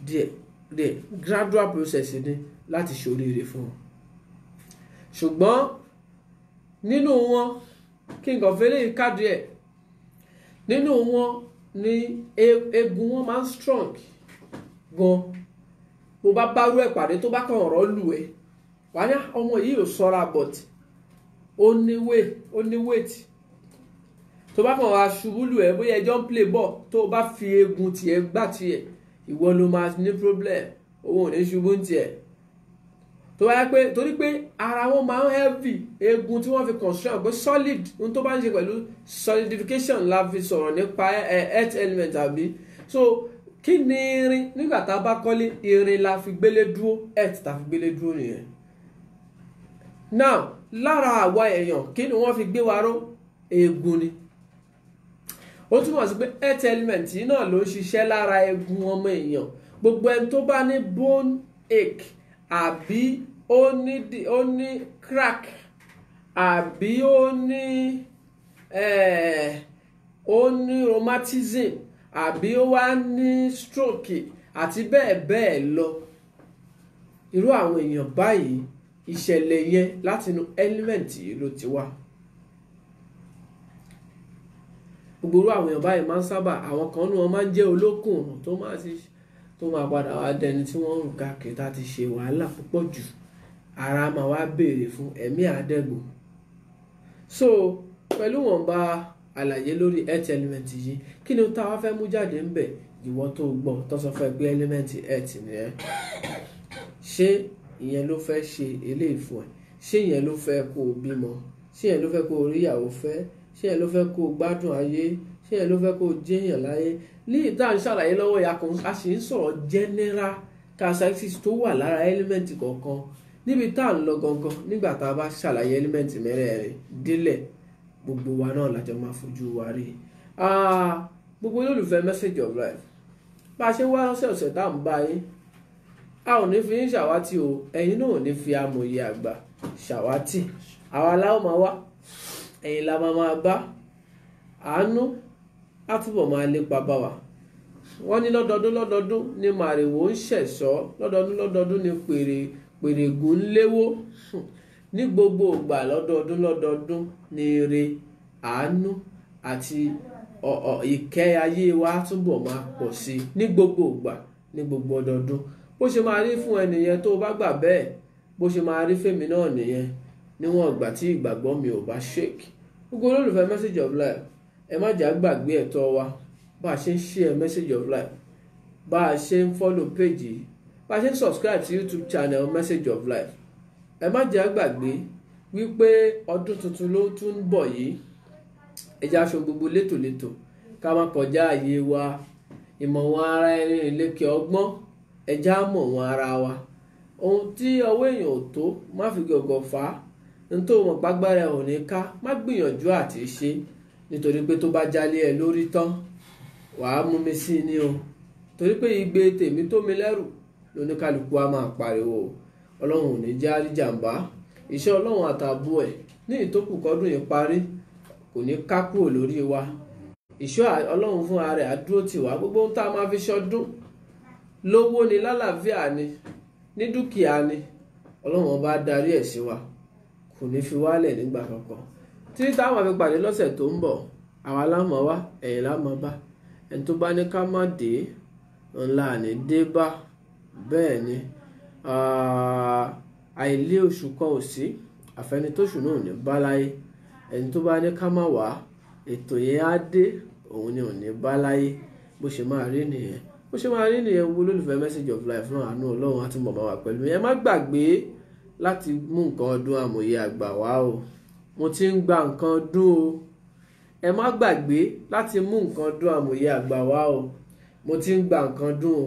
díẹ̀ gradual process ni láti ṣoríire fún wọn ṣùgbọ́n nínú wọn kí n kàn fẹ́ lè kádì ẹ̀ nínú wọn ni egun wọn máa ń strong gan bó bá bárú ẹ̀ pàdé tó bá kàn ọ̀rọ̀ lù ẹ́ wà ní ọmọ yìí ò sọ́ra but ó ní weight tó bá kàn wá ṣubú lù ẹ́ bóyá ẹjọ́ ń play ball tó bá fi egun tiẹ̀ gbá tiẹ̀ ìwọ ló máa ní problem òun ò ní ṣubú ń tiẹ̀ tó bá yẹ pé torí pé ara wọn máa ń heavy egun tí wọ́n fi construct pé solid ohun tó bá ń ṣe pẹ̀lú solidification la fi sọ̀rọ̀ nípa earth element àbí so kí ni irin nígbà tá a bá kọ́lé irin la fi gbélé dúró earth tá a fi gbélé dúró nìyẹn now lára àwa èèyàn kí ni wọ́n fi gbé wa ró egun ni ó túmọ̀ sí pé earth element yìí náà ló ń ṣiṣẹ́ lára egun ọmọ èèyàn gbogbo ẹni tó bá ní bone ache àbí ó ní crack àbí ó ní rheumatism àbí ó wá ní stroke àti bẹ́ẹ̀ bẹ́ẹ̀ lọ irú àwọn èèyàn báyìí ìṣẹ̀lẹ̀ yẹn látinú element yìí ló ti wá gbogbo irú àwọn èèyàn báyìí máa ń sábà àwọn kan ní wọn máa ń jẹ́ olókùn tó máa ti tó máa padà wá dẹni tí wọ́n ń rù káàkiri tá ti ṣe wàhálà púpọ̀ jù ara máa wá béèrè fún ẹ̀mí àdẹ́gbò. So pẹ̀lú wọ̀nba àlàyé lórí earth element yìí, kí ni tá a wá fẹ́ mú jáde ń bẹ̀? Ìwọ tó gbọ́ tó sọ fẹ́ pé element earth nìyẹn, ṣé ìyẹn ló fẹ́ ṣe eléyìí fún ẹ? Ṣé ìyẹn ló fẹ́ kó o bímọ? Ṣé ìyẹn ló fẹ́ kó o rí ìyàwó fẹ́? Ṣé ìyẹn ló fẹ́ kó o gbádùn ayé? Ṣé ìyẹn ló fẹ́ kó o jẹ́yàn láyé? Ní ìta ń ṣàlàyé lọ́wọ́ ya kan, a sì ń sọ̀rọ̀ general characteristics tó wà lára element kọ̀ọ̀kan níbi tá à ń lọ gangan. Nígbà tá a bá ṣàlàyé element mẹ́rẹ̀ẹ̀rin délẹ̀, gbogbo wa náà lájọ máa fojú wa rí. Gbogbo olólùfẹ́ message of life, bá a ṣe wá ọ̀sẹ̀ tá à ń bá yín, a ò ní fi yín ṣàwátì o, ẹ̀yin náà ò ní fi amòye àgbà ṣàwátì. Àwa láwọn máa wá, ẹ̀yin la máa bá. Àánú á túbọ̀ máa lépa bá wa. Wọ́n ní lọ́dọọdún ni màrìwò ń ṣẹ̀ṣọ́, lọ́dọọdún ni pèrègùn ń léwó. Ní gbogbo ìgbà lọ́dọọdún ni ire, àánú àti ìkẹ́ ayé wa túbọ̀ máa pọ̀ sí ní gbogbo ìgbà, ní gbogbo ọdọọdún. Bó ṣe máa rí fún ẹnìyẹn tó bá gbà bẹ́ẹ̀, bó ṣe máa rí fèmí náà nìyẹn, níwọ̀n ìgbà tí ìgbàgbọ́ mi ò bá shake. Gbogbo olólùfẹ́ message of life, ẹ má jà gbàgbé ẹ̀tọ́ wa. Bá a ṣe ń share message of life, bá a ṣe ń follow page yìí, bá a ṣe ń subscribe sí YouTube channel message of life, ẹ má jà gbàgbé wípé ọdún tuntun ló tún ń bọ̀ yìí. Ẹ jẹ́ aṣọ gbogbo létòlétò, ká má kọjá àyè wa. Ìmọ̀ wọn ara ẹni ìlékè ọgbọ́n, ẹ já mọ̀ wọn ara wa. Ohun tí ọwọ́ èèyàn ò tó, má fi gọ̀gọ̀ fà á. Ní tó mọ̀ pàgbára ẹ̀ ò ní ká, má gbìyànjú àti ṣe, nítorí pé tó bá jálé ẹ lórí tán, wàá mú mi sí ni o. Torí pé igbe tèmi tó mi lẹ́rù lóníkálukú a máa pariwo. Ọlọ́run ò ní já rí jàǹbá. Iṣẹ́ Ọlọ́run àtàbò ẹ̀ ní ìtókù kọ́dún yìí parí kò ní ká kúrò lórí wa. Ìṣọ́ Ọlọ́run fún ara rẹ̀ á dúró tì wá. Gbogbo ohun tá a máa fi ṣọdún, lówó ni, lálàáfíà ni, ní dúkìá ni, Ọlọ́run ọba darí ẹ̀ sí wa, kò ní fi wálẹ̀ nígbà kankan. Títí táwọn àfi pàdé lọ́sẹ̀ tó ń bọ̀, àwa lámọ̀ wá, ẹ̀yin lámọ̀ bá. Ẹni tó bá ní ká má dé, ńlá ní dé bá. Bẹ́ẹ̀ ni àìlé oṣù kan ò sí, àfẹnitóṣù náà ò ní bá láyé. Ẹni tó bá ní ká má wá, ètò yẹn á dé, òun ni ò ní bá láyé. Bó ṣe máa rí nìyẹn. Bó ṣe máa rí nìyẹn. Wo olólùfẹ́ message of life náà, àánú Ọlọ́run á tún bọ̀ máa wà pẹ̀lú yẹn. Má gbàgbé láti mú nǹkan ọdún àmọ̀ye àgbà wá o. Mo ti ń gba nǹkan ọdún o. Ẹ má gbàgbé láti mú nǹkan ọdún àmọ̀ye àgbà wá o. Mo ti ń gba nǹkan ọdún o.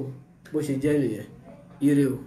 Bó ṣe jẹ́ nìyẹn. Ire o.